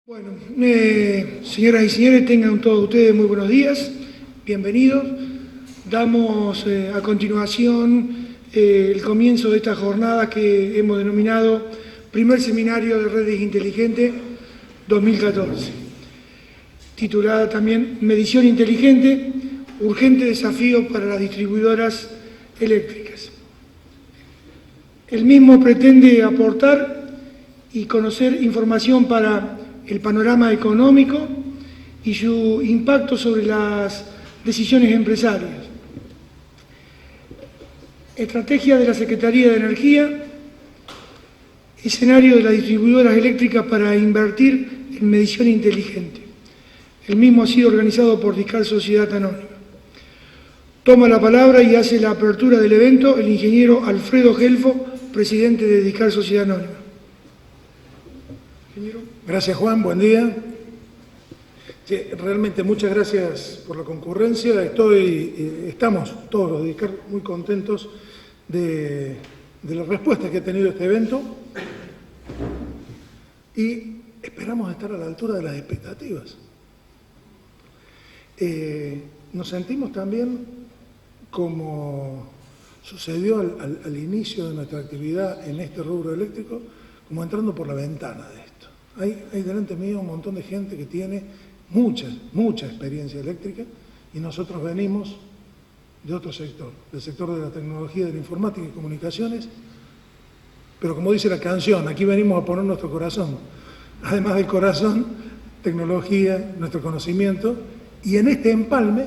Bueno, señoras y señores, tengan todos ustedes muy buenos días, bienvenidos. Damos a continuación el comienzo de esta jornada que hemos denominado Primer Seminario de Redes Inteligentes 2014, titulada también Medición Inteligente, urgente desafío para las distribuidoras eléctricas. El mismo pretende aportar y conocer información para el panorama económico y su impacto sobre las decisiones empresarias. Estrategia de la Secretaría de Energía, escenario de las distribuidoras eléctricas para invertir en medición inteligente. El mismo ha sido organizado por Discal Sociedad Anónima. Toma la palabra y hace la apertura del evento el ingeniero Alfredo Gelfo, presidente de Discal Sociedad Anónima. Gracias, Juan, buen día. Sí, realmente muchas gracias por la concurrencia. Estamos todos los de Discal muy contentos de la respuesta que ha tenido este evento y esperamos estar a la altura de las expectativas. Nos sentimos también, como sucedió al inicio de nuestra actividad en este rubro eléctrico, como entrando por la ventana de esto. Hay delante mío un montón de gente que tiene mucha experiencia eléctrica y nosotros venimos de otro sector, del sector de la tecnología, de la informática y comunicaciones, pero como dice la canción, aquí venimos a poner nuestro corazón. Además del corazón, tecnología, nuestro conocimiento y en este empalme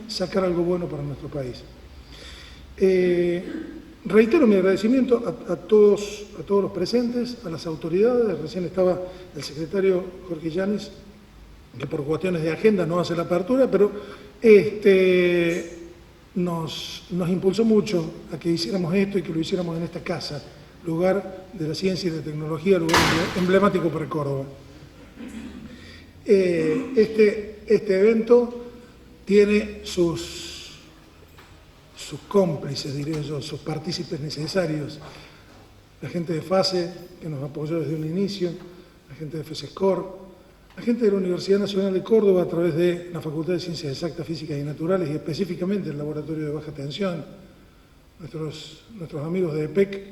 sacar algo bueno para nuestro país. Reitero mi agradecimiento a todos los presentes, a las autoridades. Recién estaba el secretario Jorge Yanis, que por cuestiones de agenda no hace la apertura, pero nos impulsó mucho a que hiciéramos esto y que lo hiciéramos en esta casa, lugar de la ciencia y de tecnología, lugar emblemático para Córdoba. Este evento tiene sus cómplices, diría yo, sus partícipes necesarios. La gente de FASE, que nos apoyó desde un inicio, la gente de FESESCOR, la gente de la Universidad Nacional de Córdoba a través de la Facultad de Ciencias Exactas, Físicas y Naturales y específicamente el Laboratorio de Baja Tensión, nuestros amigos de EPEC,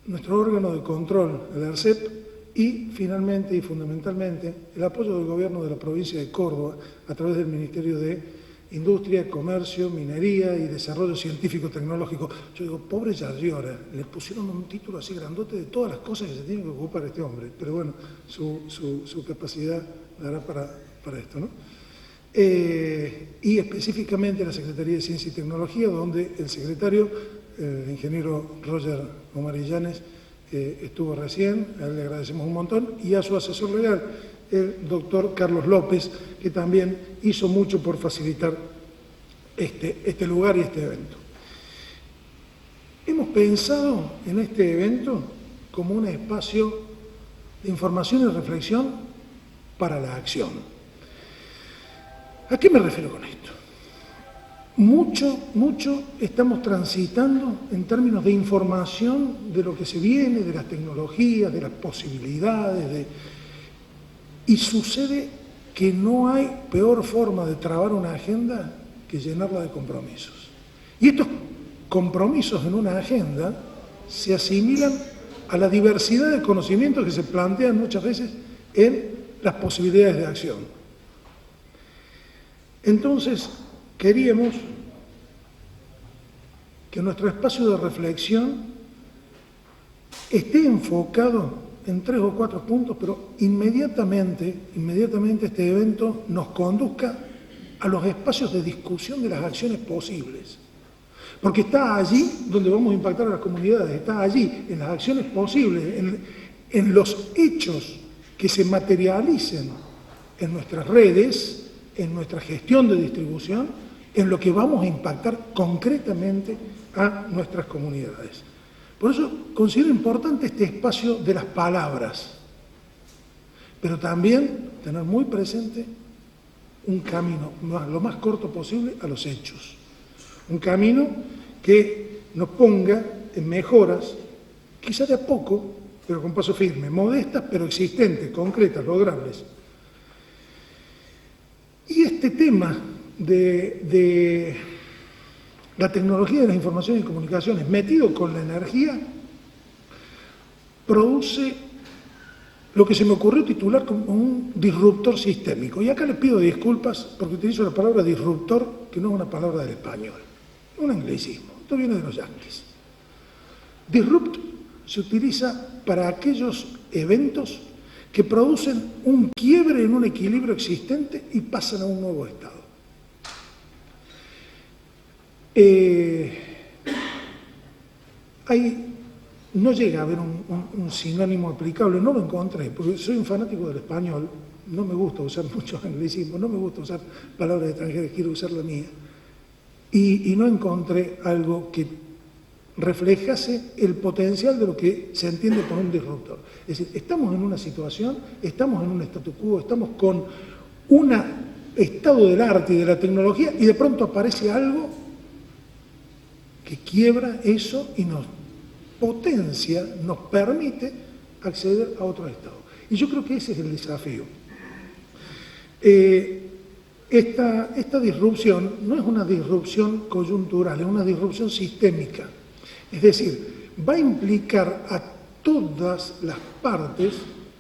nuestro órgano de control, el ERCEP, y finalmente y fundamentalmente el apoyo del Gobierno de la provincia de Córdoba a través del Ministerio de Industria, Comercio, Minería y Desarrollo Científico-Tecnológico. Yo digo, pobre Yarriora, le pusieron un título así grandote de todas las cosas que se tiene que ocupar este hombre, pero bueno, su capacidad dará para esto, ¿no? Y específicamente la Secretaría de Ciencia y Tecnología, donde el secretario, el ingeniero Roger Omarillanes, estuvo recién, a él le agradecemos un montón, y a su asesor legal, el doctor Carlos López, que también hizo mucho por facilitar este lugar y este evento. Hemos pensado en este evento como un espacio de información y reflexión para la acción. ¿A qué me refiero con esto? Mucho estamos transitando en términos de información de lo que se viene, de las tecnologías, de las posibilidades, y sucede que no hay peor forma de trabar una agenda que llenarla de compromisos. Y estos compromisos en una agenda se asimilan a la diversidad de conocimientos que se plantean muchas veces en las posibilidades de acción. Entonces, queríamos que nuestro espacio de reflexión esté enfocado en 3 o 4 puntos, pero inmediatamente este evento nos conduzca a los espacios de discusión de las acciones posibles. Porque está allí donde vamos a impactar a las comunidades, está allí en las acciones posibles, en los hechos que se materialicen en nuestras redes, en nuestra gestión de distribución, en lo que vamos a impactar concretamente a nuestras comunidades. Por eso considero importante este espacio de las palabras, pero también tener muy presente un camino lo más corto posible a los hechos. Un camino que nos ponga en mejoras, quizá de a poco, pero con paso firme, modestas pero existentes, concretas, logrables. Y este tema de la tecnología de las informaciones y comunicaciones metido con la energía produce lo que se me ocurrió titular como un disruptor sistémico. Y acá les pido disculpas porque utilizo la palabra disruptor, que no es una palabra del español, es un anglicismo, esto viene de los yanquis. Disrupt se utiliza para aquellos eventos que producen un quiebre en un equilibrio existente y pasan a un nuevo estado. No llega a haber un sinónimo aplicable, no lo encontré, porque soy un fanático del español, no me gusta usar muchos anglicismos, no me gusta usar palabras extranjeras, quiero usar la mía, y no encontré algo que reflejase el potencial de lo que se entiende por un disruptor. Es decir, estamos en una situación, estamos en un statu quo, estamos con un estado del arte y de la tecnología y de pronto aparece algo que quiebra eso y nos potencia, nos permite acceder a otro estado. Y yo creo que ese es el desafío. Esta disrupción no es una disrupción coyuntural, es una disrupción sistémica. Es decir, va a implicar a todas las partes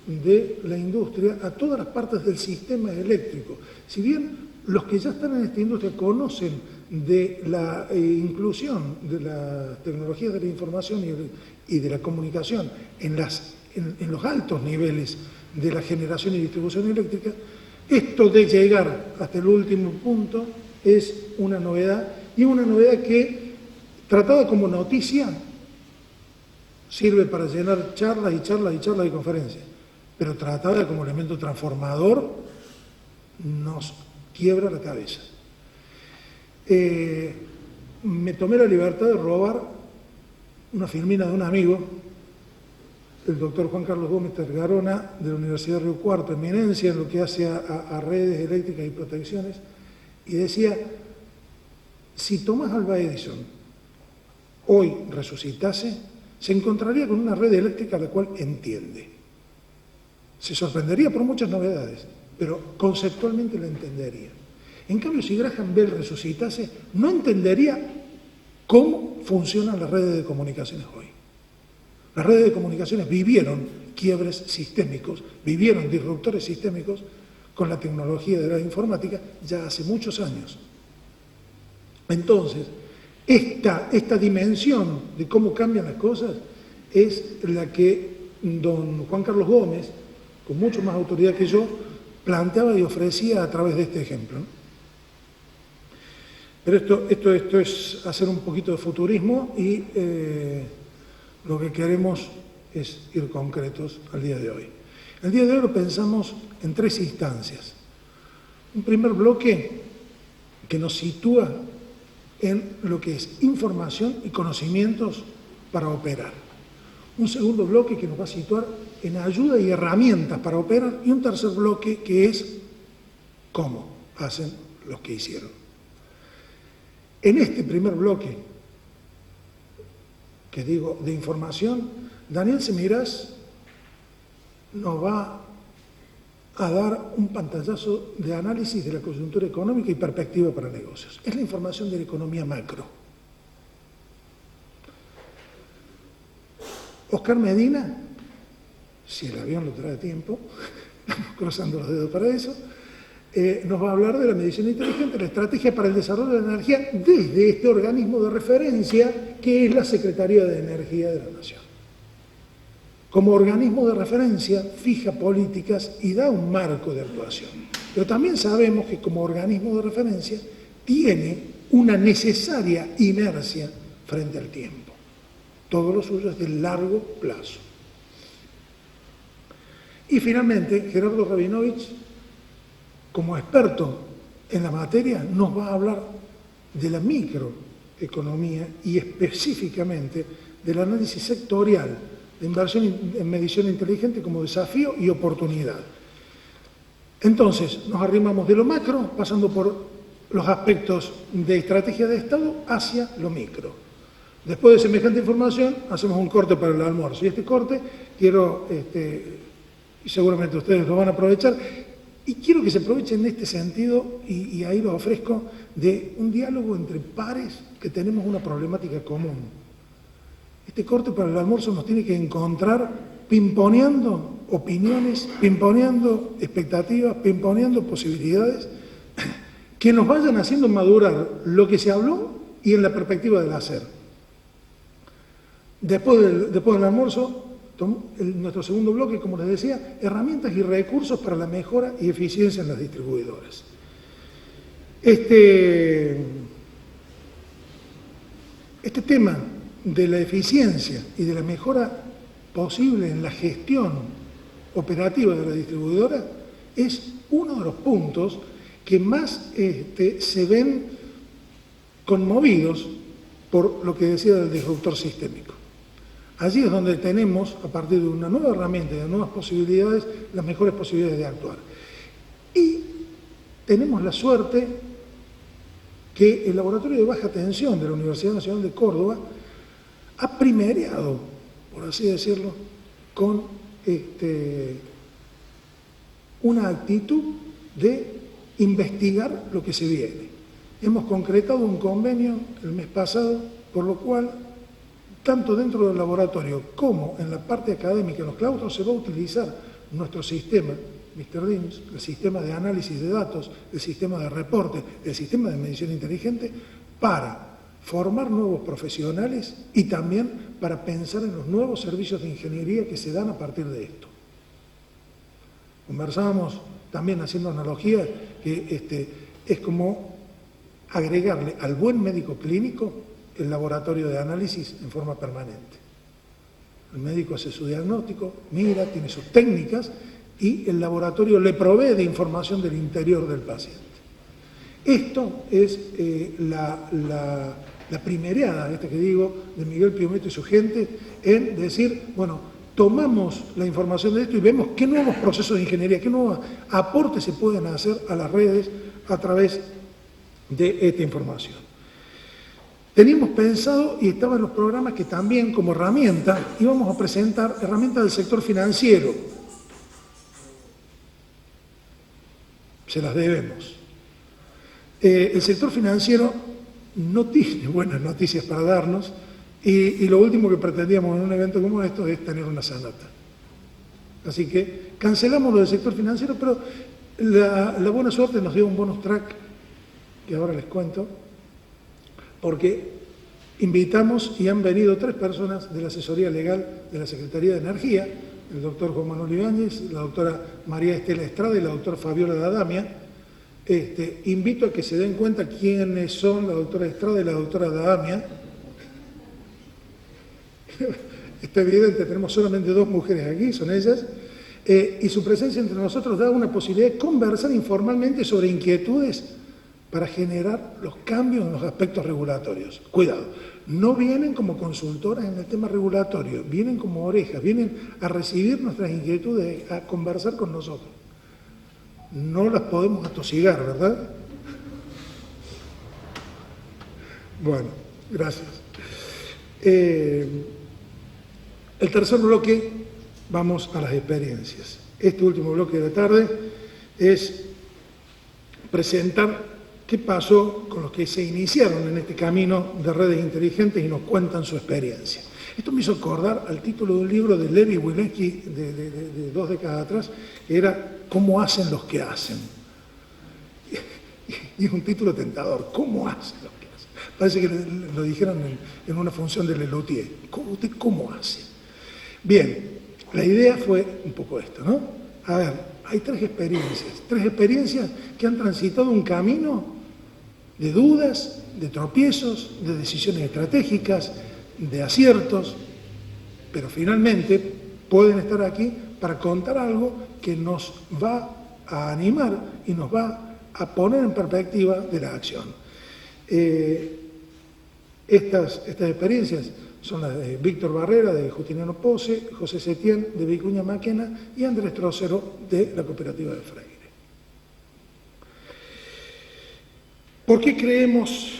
de la industria, a todas las partes del sistema eléctrico. Si bien los que ya están en esta industria conocen de la inclusión de las tecnologías de la información y de la comunicación en los altos niveles de la generación y distribución eléctrica, esto de llegar hasta el último punto es una novedad, y una novedad que, tratada como noticia, sirve para llenar charlas y charlas y charlas y conferencias, pero tratada como elemento transformador nos quiebra la cabeza. Me tomé la libertad de robar una filmina de un amigo, el doctor Juan Carlos Gómez Tergarona, de la Universidad de Río Cuarto, eminencia en lo que hace a redes eléctricas y protecciones, y decía, si Tomás Alva Edison hoy resucitase, se encontraría con una red eléctrica la cual entiende. Se sorprendería por muchas novedades, pero conceptualmente la entendería. En cambio, si Graham Bell resucitase, no entendería cómo funcionan las redes de comunicaciones hoy. Las redes de comunicaciones vivieron quiebres sistémicos, vivieron disruptores sistémicos con la tecnología de la informática ya hace muchos años. Entonces, esta dimensión de cómo cambian las cosas es la que don Juan Carlos Gómez, con mucho más autoridad que yo, planteaba y ofrecía a través de este ejemplo, ¿no? Pero esto es hacer un poquito de futurismo y lo que queremos es ir concretos al día de hoy. El día de hoy lo pensamos en tres instancias. Un primer bloque que nos sitúa en lo que es información y conocimientos para operar. Un segundo bloque que nos va a situar en ayuda y herramientas para operar. Y un tercer bloque que es cómo hacen los que hicieron. En este primer bloque, que digo de información, Daniel Semirás nos va a dar un pantallazo de análisis de la coyuntura económica y perspectiva para negocios. Es la información de la economía macro. Oscar Medina, si el avión lo trae a tiempo, estamos cruzando los dedos para eso, nos va a hablar de la medición inteligente, la estrategia para el desarrollo de la energía desde este organismo de referencia que es la Secretaría de Energía de la Nación. Como organismo de referencia fija políticas y da un marco de actuación. Pero también sabemos que como organismo de referencia tiene una necesaria inercia frente al tiempo. Todo lo suyo es de largo plazo. Y finalmente, Gerardo Rabinovich, como experto en la materia, nos va a hablar de la microeconomía y específicamente del análisis sectorial de inversión en medición inteligente como desafío y oportunidad. Entonces, nos arrimamos de lo macro, pasando por los aspectos de estrategia de Estado hacia lo micro. Después de semejante información, hacemos un corte para el almuerzo. Y este corte quiero, y seguramente ustedes lo van a aprovechar, y quiero que se aprovechen en este sentido, y ahí lo ofrezco, de un diálogo entre pares que tenemos una problemática común. Este corte para el almuerzo nos tiene que encontrar pimponeando opiniones, pimponeando expectativas, pimponeando posibilidades que nos vayan haciendo madurar lo que se habló y en la perspectiva del hacer. Después del almuerzo, nuestro segundo bloque, como les decía, herramientas y recursos para la mejora y eficiencia en las distribuidoras. Este tema de la eficiencia y de la mejora posible en la gestión operativa de la distribuidora es uno de los puntos que más se ven conmovidos por lo que decía del disruptor sistémico. Allí es donde tenemos, a partir de una nueva herramienta y de nuevas posibilidades, las mejores posibilidades de actuar. Y tenemos la suerte que el Laboratorio de Baja Tensión de la Universidad Nacional de Córdoba ha primereado, por así decirlo, con una actitud de investigar lo que se viene. Hemos concretado un convenio el mes pasado, por lo cual, tanto dentro del laboratorio como en la parte académica, en los claustros, se va a utilizar nuestro sistema, Mr. DIMS, el sistema de análisis de datos, el sistema de reporte, el sistema de medición inteligente, para formar nuevos profesionales y también para pensar en los nuevos servicios de ingeniería que se dan a partir de esto. Conversábamos también haciendo analogía que es como agregarle al buen médico clínico el laboratorio de análisis en forma permanente. El médico hace su diagnóstico, mira, tiene sus técnicas y el laboratorio le provee de información del interior del paciente. Esto es la primereada, que digo, de Miguel Piumeto y su gente, en decir, bueno, tomamos la información de esto y vemos qué nuevos procesos de ingeniería, qué nuevos aportes se pueden hacer a las redes a través de esta información. Teníamos pensado, y estaban en los programas, que también como herramienta íbamos a presentar herramientas del sector financiero. Se las debemos. El sector financiero no tiene buenas noticias para darnos y lo último que pretendíamos en un evento como esto es tener una sanata. Así que cancelamos lo del sector financiero, pero la buena suerte nos dio un bonus track que ahora les cuento, porque invitamos y han venido 3 personas de la asesoría legal de la Secretaría de Energía, el doctor Juan Manuel Ibáñez, la doctora María Estela Estrada y la doctora Fabiola D'Adamia. Invito a que se den cuenta quiénes son la doctora Estrada y la doctora D'Adamia. Está evidente, tenemos solamente 2 mujeres aquí, son ellas, y su presencia entre nosotros da una posibilidad de conversar informalmente sobre inquietudes para generar los cambios en los aspectos regulatorios. Cuidado, no vienen como consultoras en el tema regulatorio, vienen como orejas, vienen a recibir nuestras inquietudes, a conversar con nosotros. No las podemos atosigar, ¿verdad? Bueno, gracias. El tercer bloque, vamos a las experiencias. Este último bloque de la tarde es presentar qué pasó con los que se iniciaron en este camino de redes inteligentes y nos cuentan su experiencia. Esto me hizo acordar al título de un libro de Levi Wilecki de 2 décadas atrás, que era ¿Cómo hacen los que hacen? Y es un título tentador, ¿cómo hacen los que hacen? Parece que lo dijeron en una función de Lelutier. ¿Usted cómo hace? Bien, la idea fue un poco esto, ¿no? A ver, hay 3 experiencias que han transitado un camino de dudas, de tropiezos, de decisiones estratégicas, de aciertos, pero finalmente pueden estar aquí para contar algo que nos va a animar y nos va a poner en perspectiva de la acción. Estas experiencias son las de Víctor Barrera, de Justiniano Pose, José Setién, de Vicuña Maquena, y Andrés Trocero, de la Cooperativa de Freire. ¿Por qué creemos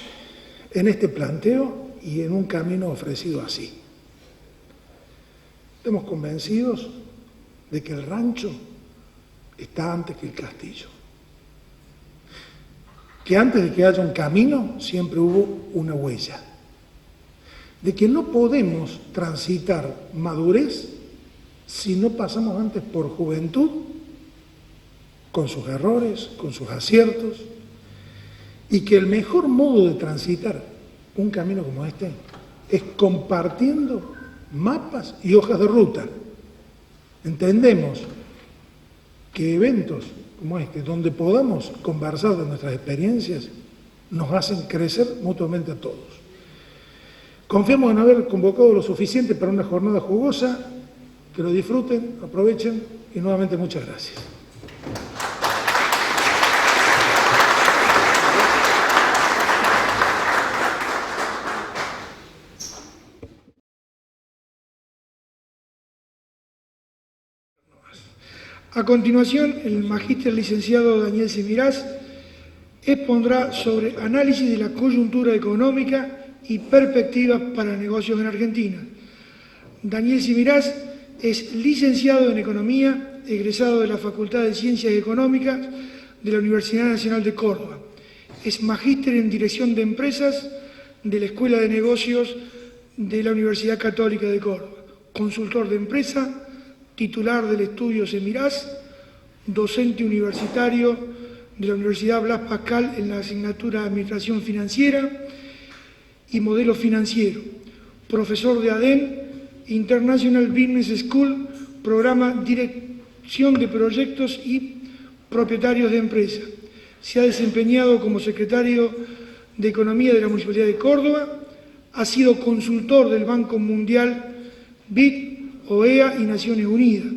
en este planteo y en un camino ofrecido así? Estamos convencidos de que el rancho está antes que el castillo. Que antes de que haya un camino, siempre hubo una huella. De que no podemos transitar madurez si no pasamos antes por juventud, con sus errores, con sus aciertos, y que el mejor modo de transitar un camino como este es compartiendo mapas y hojas de ruta. Entendemos que eventos como este, donde podamos conversar de nuestras experiencias, nos hacen crecer mutuamente a todos. Confiamos en haber convocado lo suficiente para una jornada jugosa, que lo disfruten, aprovechen y nuevamente muchas gracias. A continuación, el magíster licenciado Daniel Semirás expondrá sobre análisis de la coyuntura económica y perspectivas para negocios en Argentina. Daniel Semirás es licenciado en Economía, egresado de la Facultad de Ciencias Económicas de la Universidad Nacional de Córdoba. Es magíster en Dirección de Empresas de la Escuela de Negocios de la Universidad Católica de Córdoba. Consultor de empresa, titular del estudio Semirás, docente universitario de la Universidad Blas Pascal en la asignatura de Administración Financiera y Modelo Financiero, profesor de ADEN, International Business School, programa Dirección de Proyectos y Propietarios de Empresas. Se ha desempeñado como secretario de Economía de la Municipalidad de Córdoba, ha sido consultor del Banco Mundial, BID, OEA y Naciones Unidas,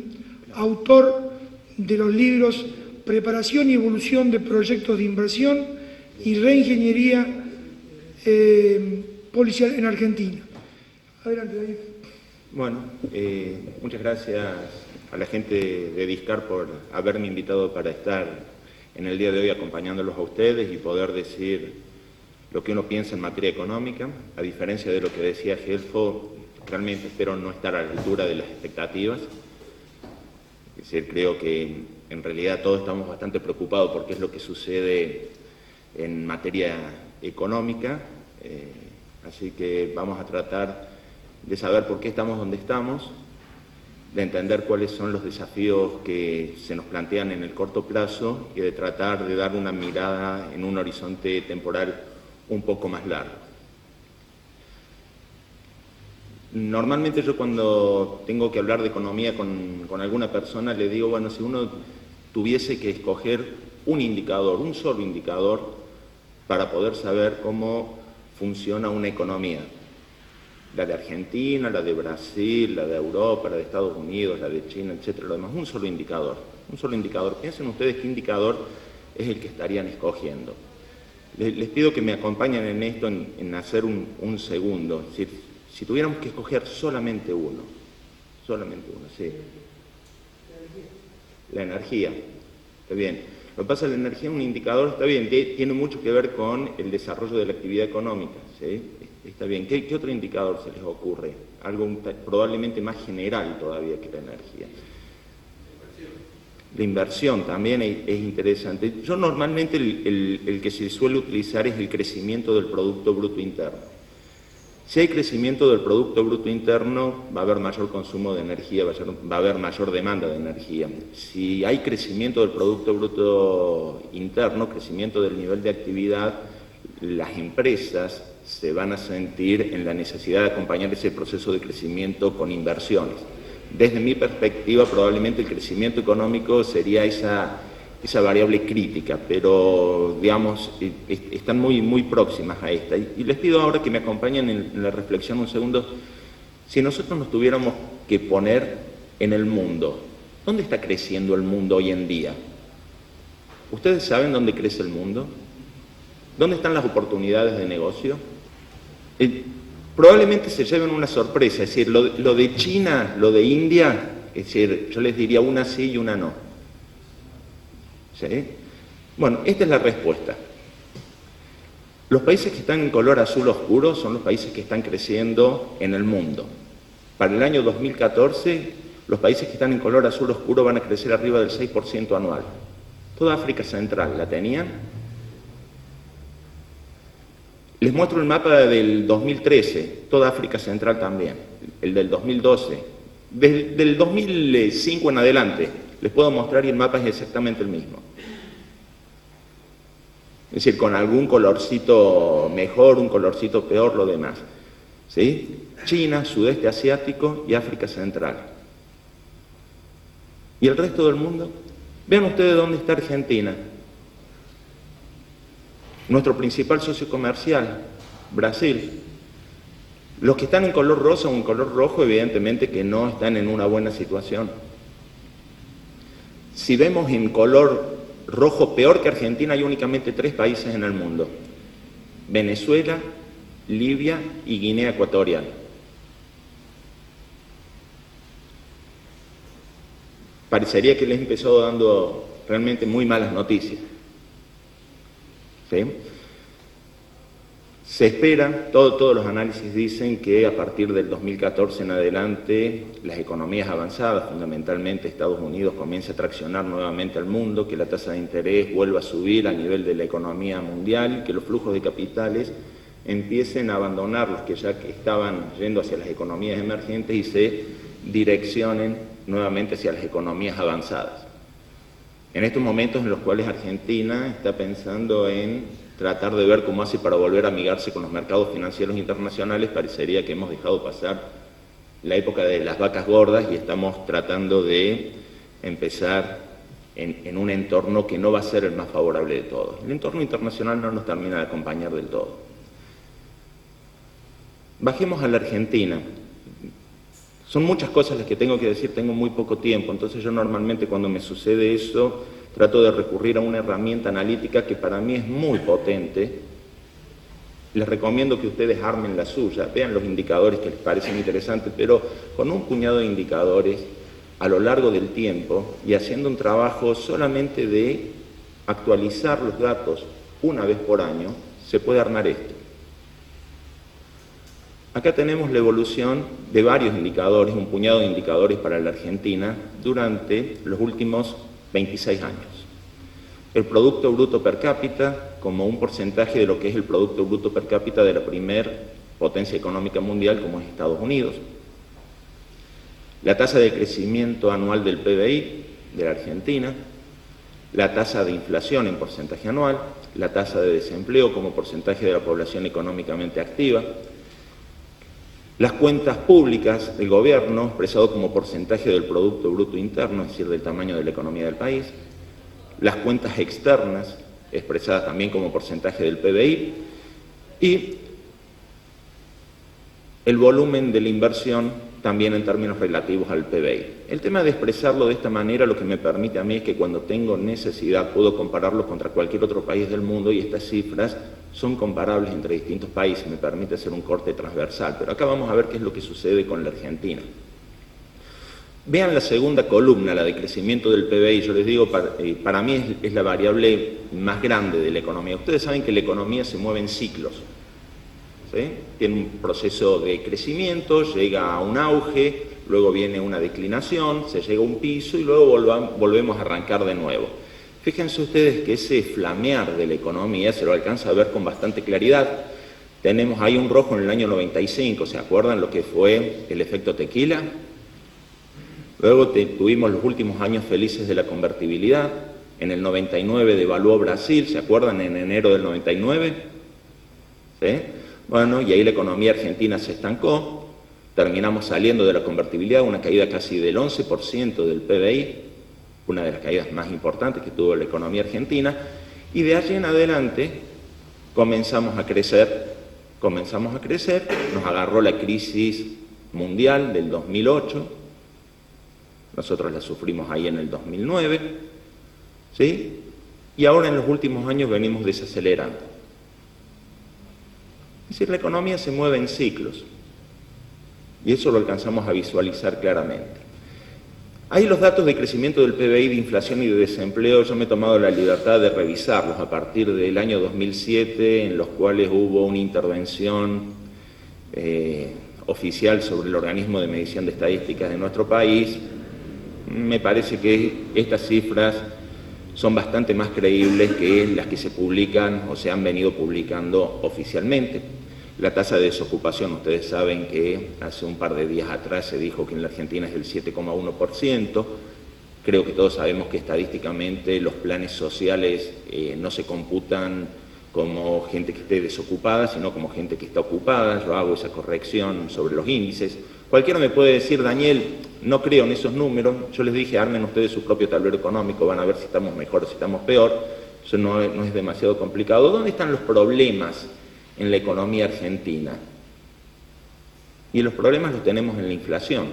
autor de los libros Preparación y Evolución de Proyectos de Inversión y Reingeniería Policial en Argentina. Adelante, David. Bueno, muchas gracias a la gente de DISCAR por haberme invitado para estar en el día de hoy acompañándolos a ustedes y poder decir lo que uno piensa en materia económica. A diferencia de lo que decía Gelfo, realmente espero no estar a la altura de las expectativas. Es decir, creo que en realidad todos estamos bastante preocupados por qué es lo que sucede en materia económica, así que vamos a tratar de saber por qué estamos donde estamos, de entender cuáles son los desafíos que se nos plantean en el corto plazo y de tratar de dar una mirada en un horizonte temporal un poco más largo. Normalmente yo cuando tengo que hablar de economía con alguna persona le digo, bueno, si uno tuviese que escoger un indicador, un solo indicador, para poder saber cómo funciona una economía, la de Argentina, la de Brasil, la de Europa, la de Estados Unidos, la de China, etcétera, lo demás, un solo indicador. Piensen ustedes qué indicador es el que estarían escogiendo. Les pido que me acompañen en esto, en hacer un segundo. Si tuviéramos que escoger solamente uno, sí. La energía, está bien. Lo que pasa es que la energía es un indicador, está bien, tiene mucho que ver con el desarrollo de la actividad económica, ¿sí? Está bien. ¿Qué otro indicador se les ocurre? Algo probablemente más general todavía que la energía. La inversión también es interesante. Yo normalmente el que se suele utilizar es el crecimiento del Producto Bruto Interno. Si hay crecimiento del Producto Bruto Interno, va a haber mayor consumo de energía, va a haber mayor demanda de energía. Si hay crecimiento del Producto Bruto Interno, crecimiento del nivel de actividad, las empresas se van a sentir en la necesidad de acompañar ese proceso de crecimiento con inversiones. Desde mi perspectiva, probablemente el crecimiento económico sería esa variable crítica, pero digamos, están muy próximas a esta. Y les pido ahora que me acompañen en la reflexión un segundo. Si nosotros nos tuviéramos que poner en el mundo, ¿dónde está creciendo el mundo hoy en día? ¿Ustedes saben dónde crece el mundo? ¿Dónde están las oportunidades de negocio? Probablemente se lleven una sorpresa, es decir, lo de China, lo de India, es decir, yo les diría una sí y una no. ¿Sí? Bueno, esta es la respuesta. Los países que están en color azul oscuro son los países que están creciendo en el mundo. Para el año 2014, los países que están en color azul oscuro van a crecer arriba del 6% anual. Toda África Central la tenían. Les muestro el mapa del 2013, toda África Central también, el del 2012. Del 2005 en adelante, les puedo mostrar y el mapa es exactamente el mismo. Es decir, con algún colorcito mejor, un colorcito peor, lo demás. ¿Sí? China, Sudeste Asiático y África Central. ¿Y el resto del mundo? Vean ustedes dónde está Argentina. Nuestro principal socio comercial, Brasil. Los que están en color rosa o en color rojo, evidentemente que no están en una buena situación. Si vemos en color rojo peor que Argentina, hay únicamente 3 países en el mundo: Venezuela, Libia y Guinea Ecuatorial. Parecería que les empezó dando realmente muy malas noticias. ¿Sí? Se espera, todos los análisis dicen que a partir del 2014 en adelante las economías avanzadas, fundamentalmente Estados Unidos, comience a traccionar nuevamente al mundo, que la tasa de interés vuelva a subir a nivel de la economía mundial, que los flujos de capitales empiecen a abandonar los que ya estaban yendo hacia las economías emergentes y se direccionen nuevamente hacia las economías avanzadas. En estos momentos en los cuales Argentina está pensando en tratar de ver cómo hace para volver a amigarse con los mercados financieros internacionales, parecería que hemos dejado pasar la época de las vacas gordas y estamos tratando de empezar en un entorno que no va a ser el más favorable de todos. El entorno internacional no nos termina de acompañar del todo. Bajemos a la Argentina. Son muchas cosas las que tengo que decir, tengo muy poco tiempo, entonces yo normalmente cuando me sucede eso trato de recurrir a una herramienta analítica que para mí es muy potente. Les recomiendo que ustedes armen la suya, vean los indicadores que les parecen interesantes, pero con un puñado de indicadores a lo largo del tiempo y haciendo un trabajo solamente de actualizar los datos una vez por año, se puede armar esto. Acá tenemos la evolución de varios indicadores, un puñado de indicadores para la Argentina durante los últimos 26 años. El Producto Bruto Per Cápita como un porcentaje de lo que es el Producto Bruto Per Cápita de la primer potencia económica mundial como es Estados Unidos. La tasa de crecimiento anual del PBI de la Argentina, la tasa de inflación en porcentaje anual, la tasa de desempleo como porcentaje de la población económicamente activa, las cuentas públicas del gobierno, expresado como porcentaje del Producto Bruto Interno, es decir, del tamaño de la economía del país, las cuentas externas, expresadas también como porcentaje del PBI, y el volumen de la inversión también en términos relativos al PBI. El tema de expresarlo de esta manera lo que me permite a mí es que cuando tengo necesidad puedo compararlo contra cualquier otro país del mundo y estas cifras son comparables entre distintos países, me permite hacer un corte transversal. Pero acá vamos a ver qué es lo que sucede con la Argentina. Vean la segunda columna, la de crecimiento del PBI. Yo les digo, para mí es la variable más grande de la economía. Ustedes saben que la economía se mueve en ciclos. ¿Sí? Tiene un proceso de crecimiento, llega a un auge, luego viene una declinación, se llega a un piso y luego volvemos a arrancar de nuevo. Fíjense ustedes que ese flamear de la economía se lo alcanza a ver con bastante claridad. Tenemos ahí un rojo en el año 95, ¿se acuerdan lo que fue el efecto tequila? Luego tuvimos los últimos años felices de la convertibilidad. En el 99 devaluó Brasil, ¿se acuerdan? En enero del 99. ¿Sí? Bueno, y ahí la economía argentina se estancó. Terminamos saliendo de la convertibilidad, una caída casi del 11% del PBI, una de las caídas más importantes que tuvo la economía argentina. Y de allí en adelante comenzamos a crecer, nos agarró la crisis mundial del 2008, nosotros la sufrimos ahí en el 2009, ¿sí? Y ahora en los últimos años venimos desacelerando. Es decir, la economía se mueve en ciclos, y eso lo alcanzamos a visualizar claramente. Ahí los datos de crecimiento del PBI, de inflación y de desempleo, yo me he tomado la libertad de revisarlos a partir del año 2007, en los cuales hubo una intervención oficial sobre el organismo de medición de estadísticas de nuestro país, me parece que estas cifras son bastante más creíbles que las que se publican o se han venido publicando oficialmente. La tasa de desocupación, ustedes saben que hace un par de días atrás se dijo que en la Argentina es del 7,1%. Creo que todos sabemos que estadísticamente los planes sociales no se computan como gente que esté desocupada, sino como gente que está ocupada. Yo hago esa corrección sobre los índices. Cualquiera me puede decir, Daniel, no creo en esos números. Yo les dije, armen ustedes su propio tablero económico, van a ver si estamos mejor o si estamos peor. Eso no es demasiado complicado. ¿Dónde están los problemas en la economía argentina? Y los problemas los tenemos en la inflación.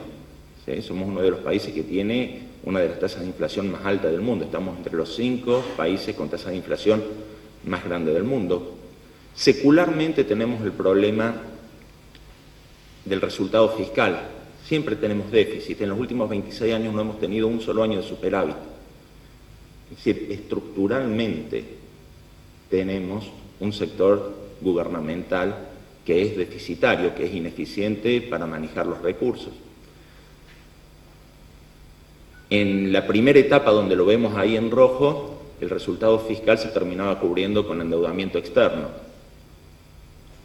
¿Sí? Somos uno de los países que tiene una de las tasas de inflación más altas del mundo. Estamos entre los 5 países con tasas de inflación más grande del mundo. Secularmente tenemos el problema del resultado fiscal. Siempre tenemos déficit. En los últimos 26 años no hemos tenido un solo año de superávit. Es decir, estructuralmente tenemos un sector gubernamental que es deficitario, que es ineficiente para manejar los recursos. En la primera etapa, donde lo vemos ahí en rojo, el resultado fiscal se terminaba cubriendo con endeudamiento externo.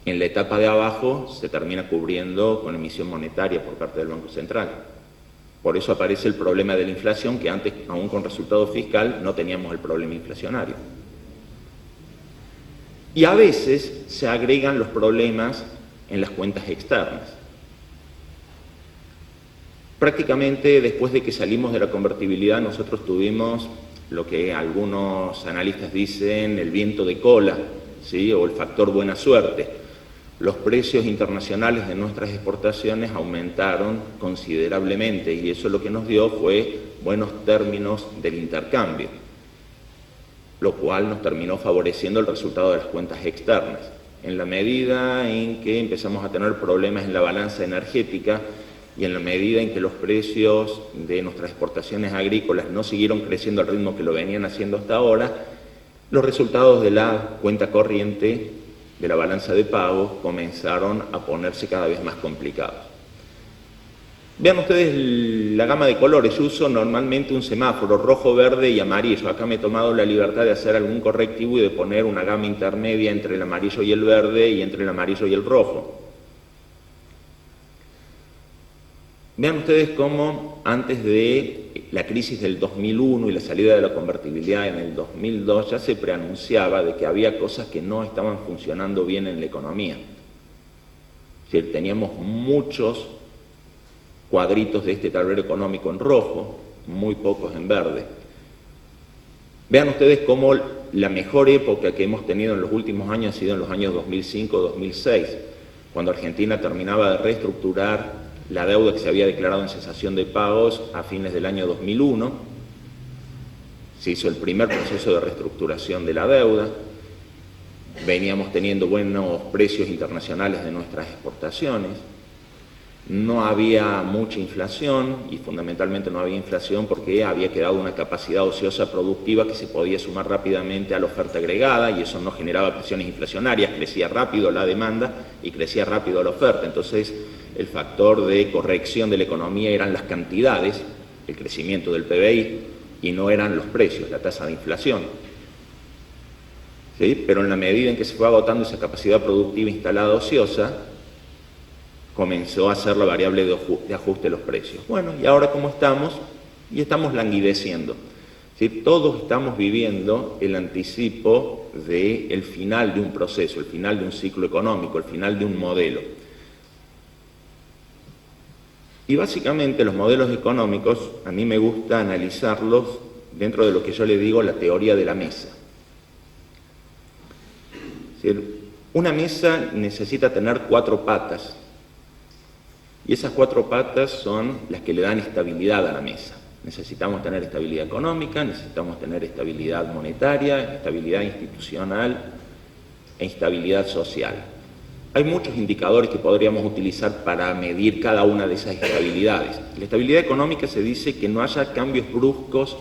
En la etapa de abajo se termina cubriendo con emisión monetaria por parte del Banco Central. Por eso aparece el problema de la inflación, que antes, aún con resultado fiscal, no teníamos el problema inflacionario. Y a veces se agregan los problemas en las cuentas externas. Prácticamente después de que salimos de la convertibilidad, nosotros tuvimos lo que algunos analistas dicen el viento de cola, ¿sí? O el factor buena suerte. Los precios internacionales de nuestras exportaciones aumentaron considerablemente y eso lo que nos dio fue buenos términos del intercambio, lo cual nos terminó favoreciendo el resultado de las cuentas externas. En la medida en que empezamos a tener problemas en la balanza energética y en la medida en que los precios de nuestras exportaciones agrícolas no siguieron creciendo al ritmo que lo venían haciendo hasta ahora, los resultados de la cuenta corriente, de la balanza de pagos, comenzaron a ponerse cada vez más complicados. Vean ustedes la gama de colores. Yo uso normalmente un semáforo rojo, verde y amarillo. Acá me he tomado la libertad de hacer algún correctivo y de poner una gama intermedia entre el amarillo y el verde y entre el amarillo y el rojo. Vean ustedes cómo antes de la crisis del 2001 y la salida de la convertibilidad en el 2002 ya se preanunciaba de que había cosas que no estaban funcionando bien en la economía. Es decir, teníamos muchos cuadritos de este tablero económico en rojo, muy pocos en verde. Vean ustedes cómo la mejor época que hemos tenido en los últimos años ha sido en los años 2005-2006, cuando Argentina terminaba de reestructurar la deuda que se había declarado en cesación de pagos a fines del año 2001. Se hizo el primer proceso de reestructuración de la deuda. Veníamos teniendo buenos precios internacionales de nuestras exportaciones. No había mucha inflación y fundamentalmente no había inflación porque había quedado una capacidad ociosa productiva que se podía sumar rápidamente a la oferta agregada y eso no generaba presiones inflacionarias. Crecía rápido la demanda y crecía rápido la oferta. Entonces, el factor de corrección de la economía eran las cantidades, el crecimiento del PBI, y no eran los precios, la tasa de inflación. ¿Sí? Pero en la medida en que se fue agotando esa capacidad productiva instalada ociosa, comenzó a ser la variable de ajuste de los precios. Bueno, ¿y ahora cómo estamos? Y estamos languideciendo. ¿Sí? Todos estamos viviendo el anticipo del final de un proceso, el final de un ciclo económico, el final de un modelo. Y básicamente los modelos económicos, a mí me gusta analizarlos dentro de lo que yo le digo la teoría de la mesa. Es decir, una mesa necesita tener 4 patas, y esas 4 patas son las que le dan estabilidad a la mesa. Necesitamos tener estabilidad económica, necesitamos tener estabilidad monetaria, estabilidad institucional e estabilidad social. Hay muchos indicadores que podríamos utilizar para medir cada una de esas estabilidades. La estabilidad económica se dice que no haya cambios bruscos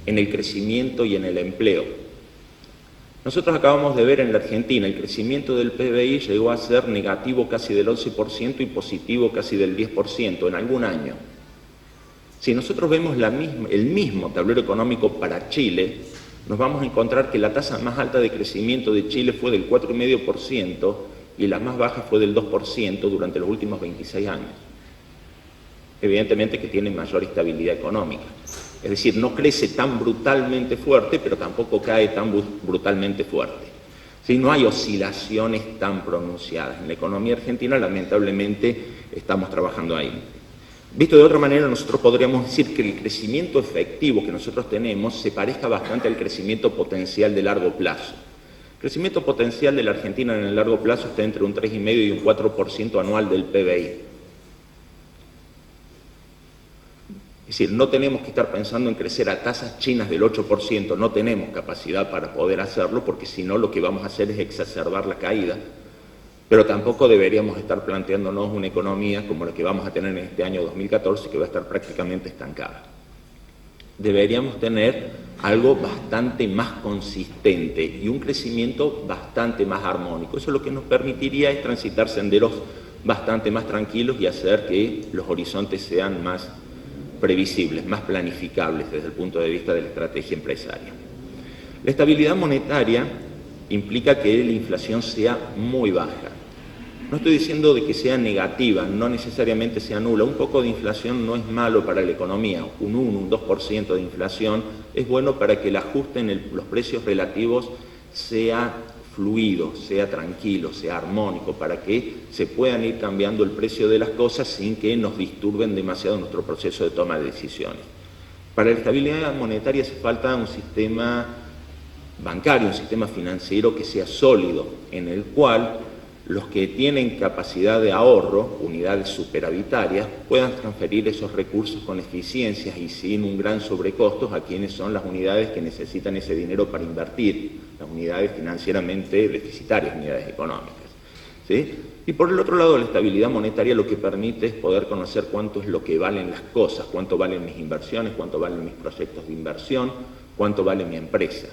en el crecimiento y en el empleo. Nosotros acabamos de ver en la Argentina el crecimiento del PBI llegó a ser negativo casi del 11% y positivo casi del 10% en algún año. Si nosotros vemos el mismo tablero económico para Chile, nos vamos a encontrar que la tasa más alta de crecimiento de Chile fue del 4,5% y la más baja fue del 2% durante los últimos 26 años. Evidentemente que tiene mayor estabilidad económica. Es decir, no crece tan brutalmente fuerte, pero tampoco cae tan brutalmente fuerte. ¿Sí? No hay oscilaciones tan pronunciadas. En la economía argentina, lamentablemente, estamos trabajando ahí. Visto de otra manera, nosotros podríamos decir que el crecimiento efectivo que nosotros tenemos se parezca bastante al crecimiento potencial de largo plazo. El crecimiento potencial de la Argentina en el largo plazo está entre un 3,5 y un 4% anual del PBI. Es decir, no tenemos que estar pensando en crecer a tasas chinas del 8%, no tenemos capacidad para poder hacerlo, porque si no lo que vamos a hacer es exacerbar la caída. Pero tampoco deberíamos estar planteándonos una economía como la que vamos a tener en este año 2014, que va a estar prácticamente estancada. Deberíamos tener algo bastante más consistente y un crecimiento bastante más armónico. Eso lo que nos permitiría es transitar senderos bastante más tranquilos y hacer que los horizontes sean más previsibles, más planificables desde el punto de vista de la estrategia empresaria. La estabilidad monetaria implica que la inflación sea muy baja. No estoy diciendo de que sea negativa, no necesariamente sea nula. Un poco de inflación no es malo para la economía. Un 1, un 2% de inflación es bueno para que el ajuste en los precios relativos sea fluido, sea tranquilo, sea armónico, para que se puedan ir cambiando el precio de las cosas sin que nos disturben demasiado nuestro proceso de toma de decisiones. Para la estabilidad monetaria hace falta un sistema bancario, un sistema financiero que sea sólido, en el cual los que tienen capacidad de ahorro, unidades superavitarias, puedan transferir esos recursos con eficiencias y sin un gran sobrecosto a quienes son las unidades que necesitan ese dinero para invertir, las unidades financieramente deficitarias, unidades económicas. ¿Sí? Y por el otro lado, la estabilidad monetaria lo que permite es poder conocer cuánto es lo que valen las cosas, cuánto valen mis inversiones, cuánto valen mis proyectos de inversión, cuánto vale mi empresa.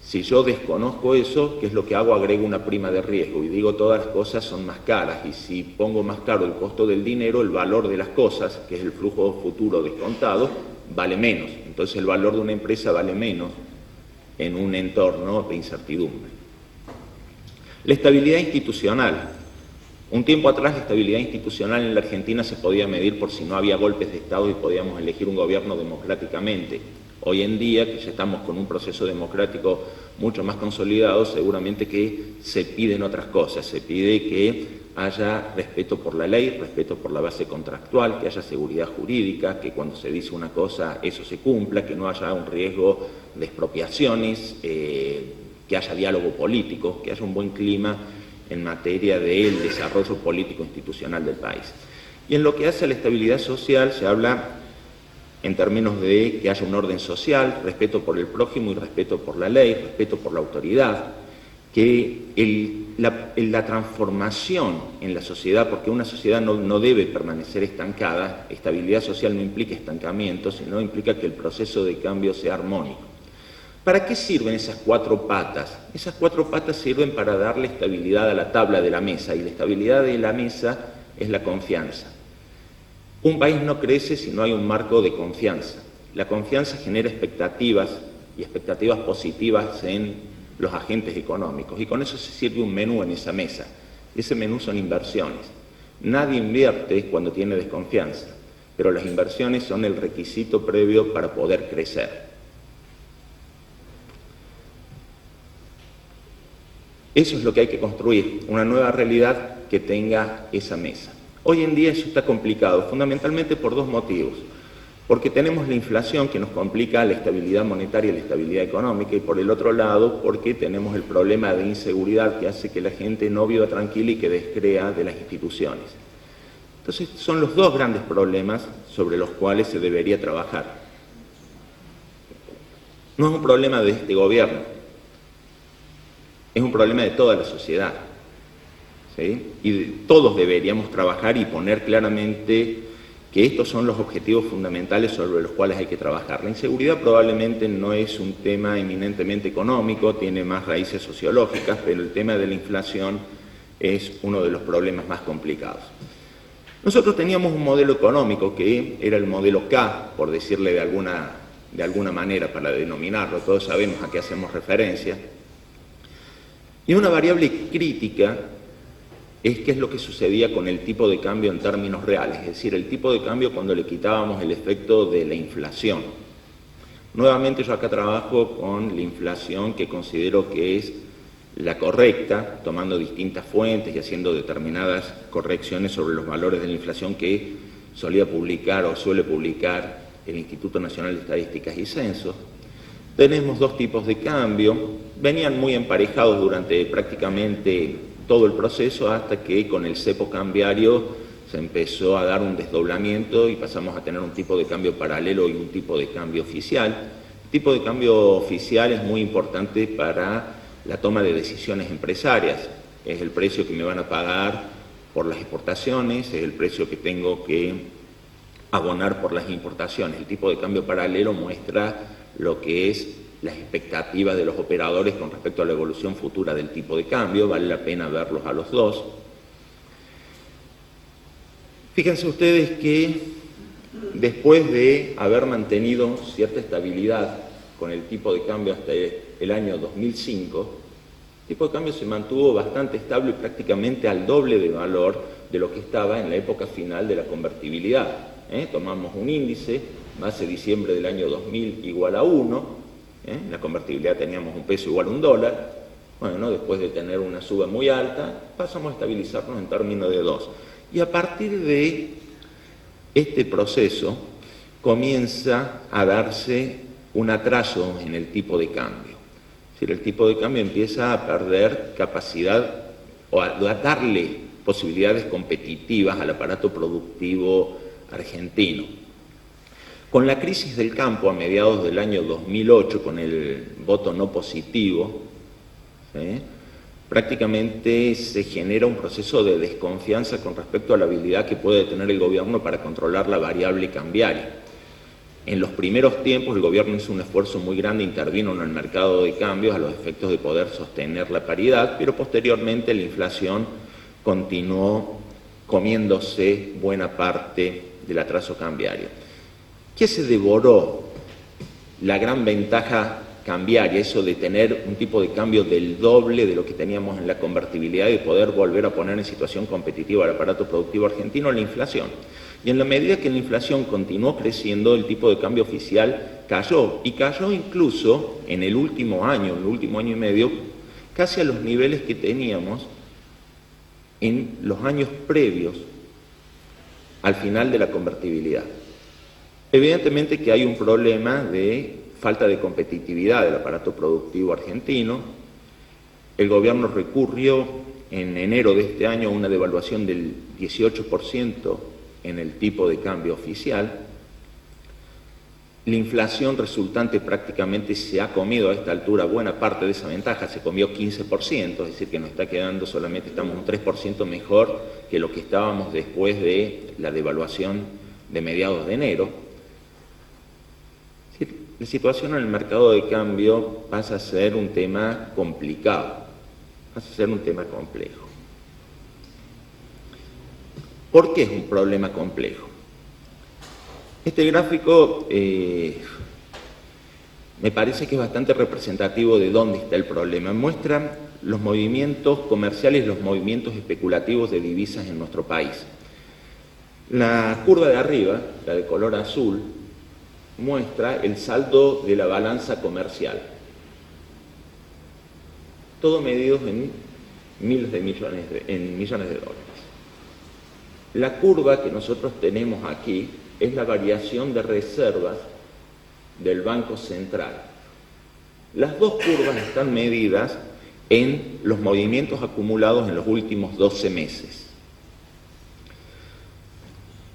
Si yo desconozco eso, ¿qué es lo que hago? Agrego una prima de riesgo y digo todas las cosas son más caras, y si pongo más caro el costo del dinero, el valor de las cosas, que es el flujo futuro descontado, vale menos. Entonces el valor de una empresa vale menos en un entorno de incertidumbre. La estabilidad institucional. Un tiempo atrás la estabilidad institucional en la Argentina se podía medir por si no había golpes de Estado y podíamos elegir un gobierno democráticamente. Hoy en día, que ya estamos con un proceso democrático mucho más consolidado, seguramente que se piden otras cosas. Se pide que haya respeto por la ley, respeto por la base contractual, que haya seguridad jurídica, que cuando se dice una cosa eso se cumpla, que no haya un riesgo de expropiaciones, que haya diálogo político, que haya un buen clima en materia del desarrollo político institucional del país. Y en lo que hace a la estabilidad social se habla en términos de que haya un orden social, respeto por el prójimo y respeto por la ley, respeto por la autoridad, que la transformación en la sociedad, porque una sociedad no debe permanecer estancada, estabilidad social no implica estancamiento, sino implica que el proceso de cambio sea armónico. ¿Para qué sirven esas 4 patas? Esas 4 patas sirven para darle estabilidad a la tabla de la mesa, y la estabilidad de la mesa es la confianza. Un país no crece si no hay un marco de confianza. La confianza genera expectativas, y expectativas positivas en los agentes económicos, y con eso se sirve un menú en esa mesa. Ese menú son inversiones. Nadie invierte cuando tiene desconfianza, pero las inversiones son el requisito previo para poder crecer. Eso es lo que hay que construir, una nueva realidad que tenga esa mesa. Hoy en día eso está complicado, fundamentalmente por 2 motivos. Porque tenemos la inflación que nos complica la estabilidad monetaria y la estabilidad económica, y por el otro lado porque tenemos el problema de inseguridad que hace que la gente no viva tranquila y que descrea de las instituciones. Entonces son los 2 grandes problemas sobre los cuales se debería trabajar. No es un problema de este gobierno, es un problema de toda la sociedad. ¿Sí? Y todos deberíamos trabajar y poner claramente que estos son los objetivos fundamentales sobre los cuales hay que trabajar. La inseguridad probablemente no es un tema eminentemente económico, tiene más raíces sociológicas, pero el tema de la inflación es uno de los problemas más complicados. Nosotros teníamos un modelo económico que era el modelo K, por decirle de alguna manera, para denominarlo, todos sabemos a qué hacemos referencia, y una variable crítica es qué es lo que sucedía con el tipo de cambio en términos reales, es decir, el tipo de cambio cuando le quitábamos el efecto de la inflación. Nuevamente yo acá trabajo con la inflación que considero que es la correcta, tomando distintas fuentes y haciendo determinadas correcciones sobre los valores de la inflación que solía publicar o suele publicar el Instituto Nacional de Estadísticas y Censos. Tenemos dos tipos de cambio, venían muy emparejados durante prácticamente todo el proceso hasta que con el cepo cambiario se empezó a dar un desdoblamiento y pasamos a tener un tipo de cambio paralelo y un tipo de cambio oficial. El tipo de cambio oficial es muy importante para la toma de decisiones empresarias, es el precio que me van a pagar por las exportaciones, es el precio que tengo que abonar por las importaciones. El tipo de cambio paralelo muestra lo que es las expectativas de los operadores con respecto a la evolución futura del tipo de cambio, vale la pena verlos a los dos. Fíjense ustedes que después de haber mantenido cierta estabilidad con el tipo de cambio hasta el año 2005, el tipo de cambio se mantuvo bastante estable y prácticamente al doble de valor de lo que estaba en la época final de la convertibilidad. Tomamos un índice, base diciembre del año 2000 igual a 1, en la convertibilidad teníamos un peso igual a $1, bueno, después de tener una suba muy alta, pasamos a estabilizarnos en términos de 2. Y a partir de este proceso comienza a darse un atraso en el tipo de cambio. Es decir, el tipo de cambio empieza a perder capacidad o a darle posibilidades competitivas al aparato productivo argentino. Con la crisis del campo a mediados del año 2008, con el voto no positivo, prácticamente se genera un proceso de desconfianza con respecto a la habilidad que puede tener el gobierno para controlar la variable cambiaria. En los primeros tiempos el gobierno hizo un esfuerzo muy grande, intervino en el mercado de cambios a los efectos de poder sostener la paridad, pero posteriormente la inflación continuó comiéndose buena parte del atraso cambiario. ¿Qué se devoró? La gran ventaja cambiaria, eso de tener un tipo de cambio del doble de lo que teníamos en la convertibilidad y de poder volver a poner en situación competitiva al aparato productivo argentino, la inflación. Y en la medida que la inflación continuó creciendo, el tipo de cambio oficial cayó, y cayó incluso en el último año y medio, casi a los niveles que teníamos en los años previos al final de la convertibilidad. Evidentemente que hay un problema de falta de competitividad del aparato productivo argentino. El gobierno recurrió en enero de este año a una devaluación del 18% en el tipo de cambio oficial. La inflación resultante prácticamente se ha comido a esta altura buena parte de esa ventaja, se comió 15%, es decir, que nos está quedando solamente, estamos un 3% mejor que lo que estábamos después de la devaluación de mediados de enero. Es decir, la situación en el mercado de cambio pasa a ser un tema complicado, pasa a ser un tema complejo. ¿Por qué es un problema complejo? Este gráfico me parece que es bastante representativo de dónde está el problema. Muestra los movimientos comerciales y los movimientos especulativos de divisas en nuestro país. La curva de arriba, la de color azul, muestra el saldo de la balanza comercial. Todo medido en miles de millones de dólares. La curva que nosotros tenemos aquí es la variación de reservas del Banco Central. Las dos curvas están medidas en los movimientos acumulados en los últimos 12 meses.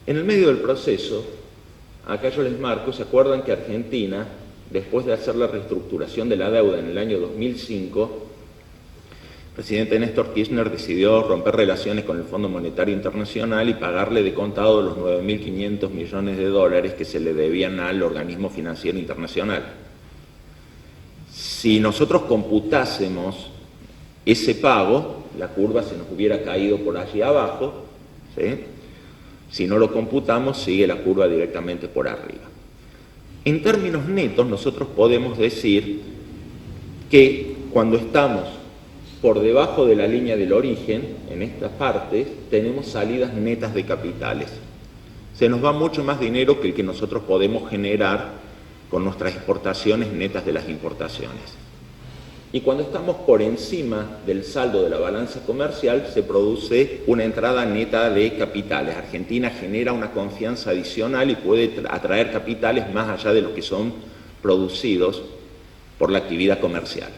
En el medio del proceso, acá yo les marco, ¿se acuerdan que Argentina, después de hacer la reestructuración de la deuda en el año 2005, presidente Néstor Kirchner decidió romper relaciones con el Fondo Monetario Internacional y pagarle de contado los 9.500 millones de dólares que se le debían al organismo financiero internacional. Si nosotros computásemos ese pago, la curva se nos hubiera caído por allí abajo, ¿sí? Si no lo computamos, sigue la curva directamente por arriba. En términos netos, nosotros podemos decir que cuando estamos por debajo de la línea del origen, en estas partes, tenemos salidas netas de capitales. Se nos va mucho más dinero que el que nosotros podemos generar con nuestras exportaciones netas de las importaciones. Y cuando estamos por encima del saldo de la balanza comercial, se produce una entrada neta de capitales. Argentina genera una confianza adicional y puede atraer capitales más allá de los que son producidos por la actividad comercial.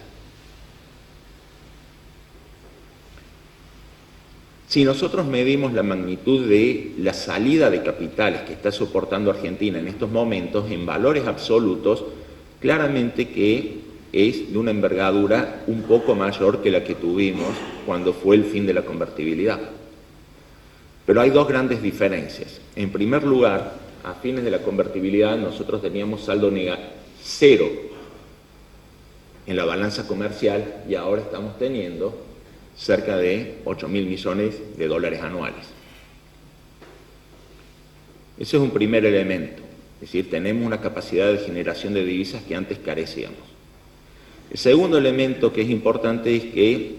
Si nosotros medimos la magnitud de la salida de capitales que está soportando Argentina en estos momentos, en valores absolutos, claramente que es de una envergadura un poco mayor que la que tuvimos cuando fue el fin de la convertibilidad. Pero hay dos grandes diferencias. En primer lugar, a fines de la convertibilidad nosotros teníamos saldo cero en la balanza comercial y ahora estamos teniendo cerca de 8.000 millones de dólares anuales. Ese es un primer elemento, es decir, tenemos una capacidad de generación de divisas que antes carecíamos. El segundo elemento que es importante es que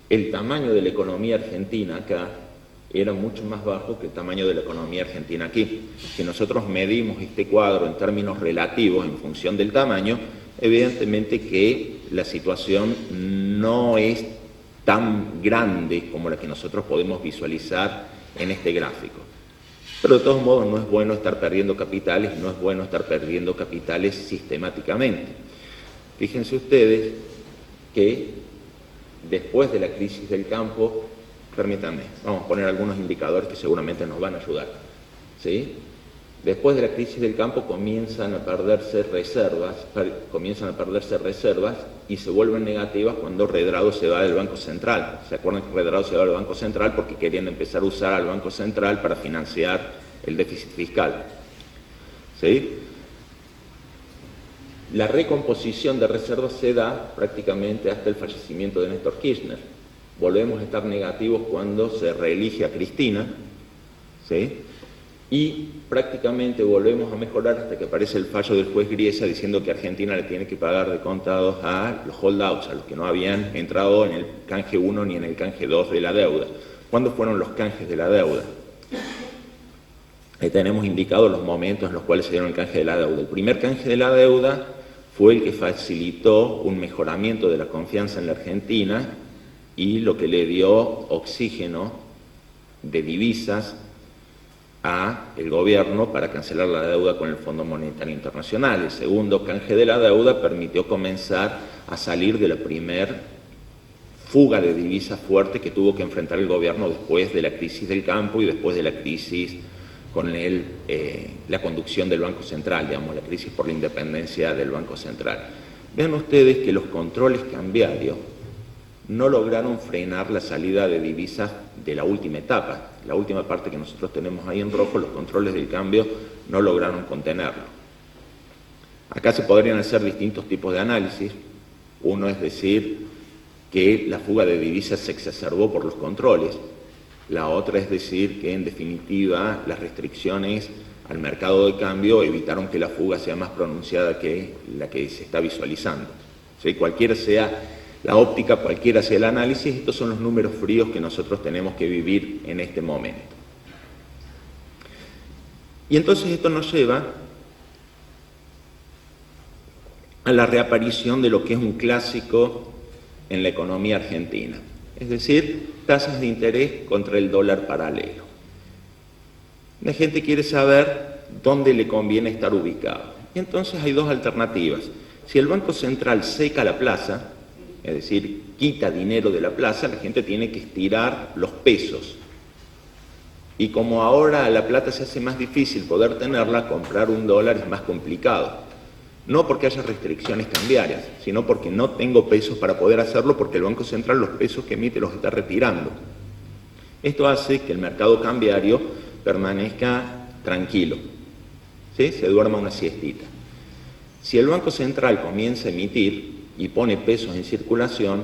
el tamaño de la economía argentina acá era mucho más bajo que el tamaño de la economía argentina aquí. Si nosotros medimos este cuadro en términos relativos en función del tamaño, evidentemente que la situación no es tan grande como la que nosotros podemos visualizar en este gráfico. Pero de todos modos no es bueno estar perdiendo capitales, no es bueno estar perdiendo capitales sistemáticamente. Fíjense ustedes que después de la crisis del campo, permítanme, vamos a poner algunos indicadores que seguramente nos van a ayudar, ¿sí? Después de la crisis del campo comienzan a perderse reservas y se vuelven negativas cuando Redrado se va del Banco Central. ¿Se acuerdan que Redrado se va del Banco Central porque querían empezar a usar al Banco Central para financiar el déficit fiscal? ¿Sí? La recomposición de reservas se da prácticamente hasta el fallecimiento de Néstor Kirchner. Volvemos a estar negativos cuando se reelige a Cristina, ¿sí? Y prácticamente volvemos a mejorar hasta que aparece el fallo del juez Griesa diciendo que Argentina le tiene que pagar de contados a los holdouts, a los que no habían entrado en el canje 1 ni en el canje 2 de la deuda. ¿Cuándo fueron los canjes de la deuda? Ahí tenemos indicados los momentos en los cuales se dieron el canje de la deuda. El primer canje de la deuda fue el que facilitó un mejoramiento de la confianza en la Argentina y lo que le dio oxígeno de divisas a el gobierno para cancelar la deuda con el Fondo Monetario Internacional. El segundo canje de la deuda permitió comenzar a salir de la primer fuga de divisas fuerte que tuvo que enfrentar el gobierno después de la crisis del campo y después de la crisis con la conducción del Banco Central, digamos, la crisis por la independencia del Banco Central. Vean ustedes que los controles cambiarios no lograron frenar la salida de divisas de la última etapa. La última parte que nosotros tenemos ahí en rojo, los controles del cambio no lograron contenerlo. Acá se podrían hacer distintos tipos de análisis. Uno es decir que la fuga de divisas se exacerbó por los controles. La otra es decir que, en definitiva, las restricciones al mercado de cambio evitaron que la fuga sea más pronunciada que la que se está visualizando. ¿Sí? Cualquiera sea la óptica, cualquiera sea el análisis, estos son los números fríos que nosotros tenemos que vivir en este momento. Y entonces esto nos lleva a la reaparición de lo que es un clásico en la economía argentina, es decir, tasas de interés contra el dólar paralelo. La gente quiere saber dónde le conviene estar ubicado. Y entonces hay dos alternativas. Si el Banco Central seca la plaza, es decir, quita dinero de la plaza, la gente tiene que estirar los pesos. Y como ahora la plata se hace más difícil poder tenerla, comprar un dólar es más complicado. No porque haya restricciones cambiarias, sino porque no tengo pesos para poder hacerlo, porque el Banco Central los pesos que emite los está retirando. Esto hace que el mercado cambiario permanezca tranquilo, ¿sí? Se duerma una siestita. Si el Banco Central comienza a emitir y pone pesos en circulación,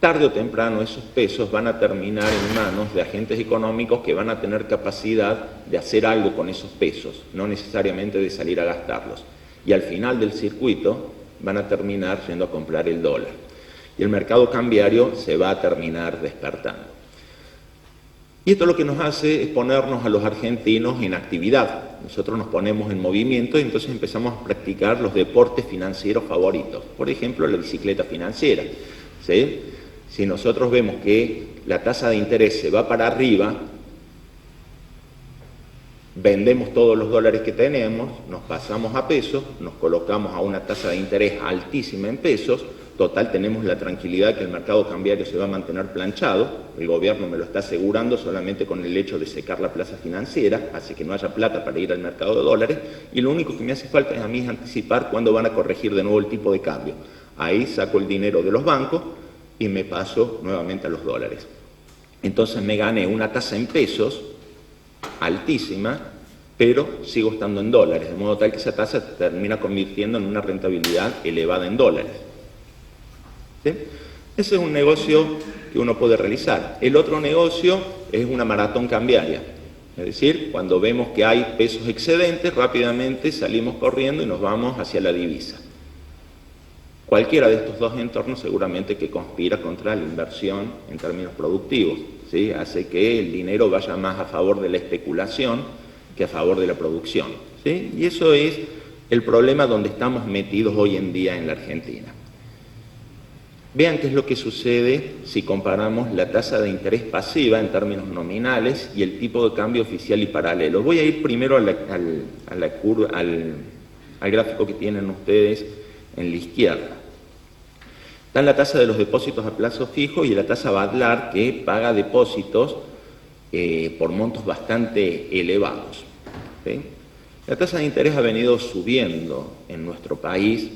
tarde o temprano esos pesos van a terminar en manos de agentes económicos que van a tener capacidad de hacer algo con esos pesos, no necesariamente de salir a gastarlos. Y al final del circuito van a terminar yendo a comprar el dólar. Y el mercado cambiario se va a terminar despertando. Y esto lo que nos hace es ponernos a los argentinos en actividad. Nosotros nos ponemos en movimiento y entonces empezamos a practicar los deportes financieros favoritos. Por ejemplo, la bicicleta financiera, ¿sí? Si nosotros vemos que la tasa de interés se va para arriba, vendemos todos los dólares que tenemos, nos pasamos a pesos, nos colocamos a una tasa de interés altísima en pesos, total tenemos la tranquilidad que el mercado cambiario se va a mantener planchado, el gobierno me lo está asegurando solamente con el hecho de secar la plaza financiera, hace que no haya plata para ir al mercado de dólares, y lo único que me hace falta a mí es anticipar cuándo van a corregir de nuevo el tipo de cambio. Ahí saco el dinero de los bancos y me paso nuevamente a los dólares. Entonces me gané una tasa en pesos altísima, pero sigo estando en dólares, de modo tal que esa tasa termina convirtiendo en una rentabilidad elevada en dólares. ¿Sí? Ese es un negocio que uno puede realizar. El otro negocio es una maratón cambiaria, es decir, cuando vemos que hay pesos excedentes, rápidamente salimos corriendo y nos vamos hacia la divisa. Cualquiera de estos dos entornos seguramente que conspira contra la inversión en términos productivos, ¿sí? Hace que el dinero vaya más a favor de la especulación que a favor de la producción, ¿sí? Y eso es el problema donde estamos metidos hoy en día en la Argentina. Vean qué es lo que sucede si comparamos la tasa de interés pasiva en términos nominales y el tipo de cambio oficial y paralelo. Voy a ir primero al gráfico que tienen ustedes en la izquierda. Está la tasa de los depósitos a plazo fijo y la tasa Badlar, que paga depósitos por montos bastante elevados, ¿sí? La tasa de interés ha venido subiendo en nuestro país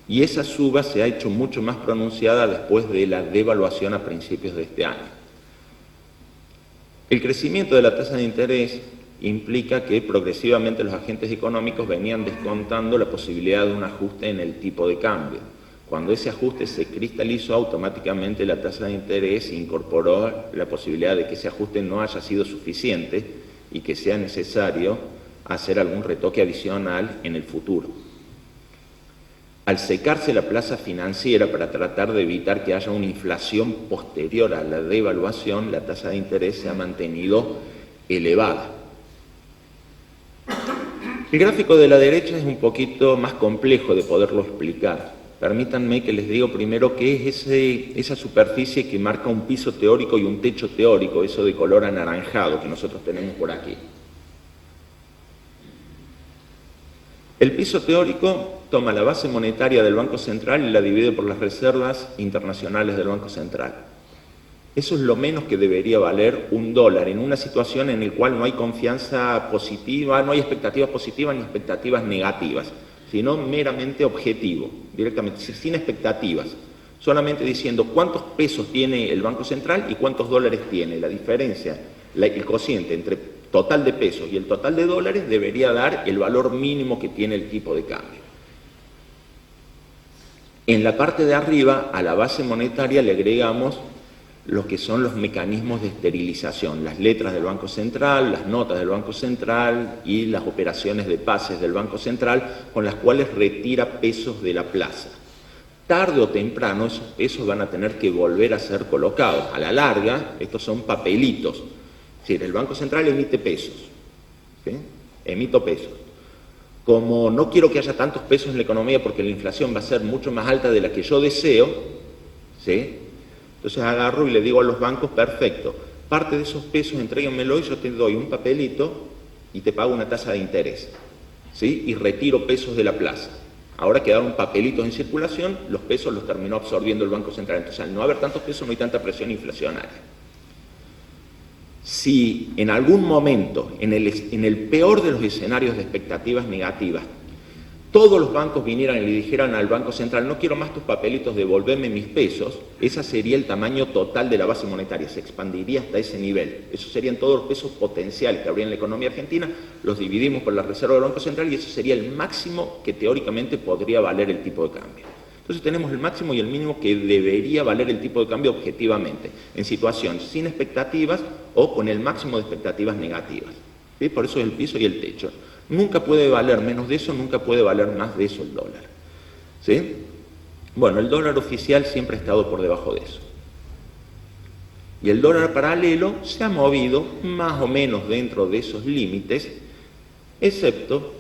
y esa suba se ha hecho mucho más pronunciada después de la devaluación a principios de este año. El crecimiento de la tasa de interés implica que progresivamente los agentes económicos venían descontando la posibilidad de un ajuste en el tipo de cambio. Cuando ese ajuste se cristalizó, automáticamente la tasa de interés incorporó la posibilidad de que ese ajuste no haya sido suficiente y que sea necesario hacer algún retoque adicional en el futuro. Al secarse la plaza financiera para tratar de evitar que haya una inflación posterior a la devaluación, la tasa de interés se ha mantenido elevada. El gráfico de la derecha es un poquito más complejo de poderlo explicar. Permítanme que les diga primero qué es esa superficie que marca un piso teórico y un techo teórico, eso de color anaranjado que nosotros tenemos por aquí. El piso teórico toma la base monetaria del Banco Central y la divide por las reservas internacionales del Banco Central. Eso es lo menos que debería valer un dólar en una situación en la cual no hay confianza positiva, no hay expectativas positivas ni expectativas negativas, sino meramente objetivo, directamente, sin expectativas, solamente diciendo cuántos pesos tiene el Banco Central y cuántos dólares tiene. La diferencia, el cociente entre total de pesos y el total de dólares debería dar el valor mínimo que tiene el tipo de cambio. En la parte de arriba, a la base monetaria le agregamos lo que son los mecanismos de esterilización, las letras del Banco Central, las notas del Banco Central y las operaciones de pases del Banco Central con las cuales retira pesos de la plaza. Tarde o temprano esos pesos van a tener que volver a ser colocados. A la larga, estos son papelitos. Es decir, el Banco Central emite pesos, ¿sí? Emito pesos. Como no quiero que haya tantos pesos en la economía porque la inflación va a ser mucho más alta de la que yo deseo, ¿sí? Entonces agarro y le digo a los bancos, perfecto, parte de esos pesos entréguenmelo y yo te doy un papelito y te pago una tasa de interés, ¿sí? Y retiro pesos de la plaza. Ahora quedaron papelitos en circulación, los pesos los terminó absorbiendo el Banco Central. Entonces al no haber tantos pesos no hay tanta presión inflacionaria. Si en algún momento, en el peor de los escenarios de expectativas negativas, todos los bancos vinieran y le dijeran al Banco Central, no quiero más tus papelitos, devolverme mis pesos, ese sería el tamaño total de la base monetaria, se expandiría hasta ese nivel. Esos serían todos los pesos potenciales que habría en la economía argentina, los dividimos por la reserva del Banco Central y eso sería el máximo que teóricamente podría valer el tipo de cambio. Entonces tenemos el máximo y el mínimo que debería valer el tipo de cambio objetivamente, en situaciones sin expectativas o con el máximo de expectativas negativas. ¿Sí? Por eso es el piso y el techo. Nunca puede valer menos de eso, nunca puede valer más de eso el dólar. ¿Sí? Bueno, el dólar oficial siempre ha estado por debajo de eso. Y el dólar paralelo se ha movido más o menos dentro de esos límites, excepto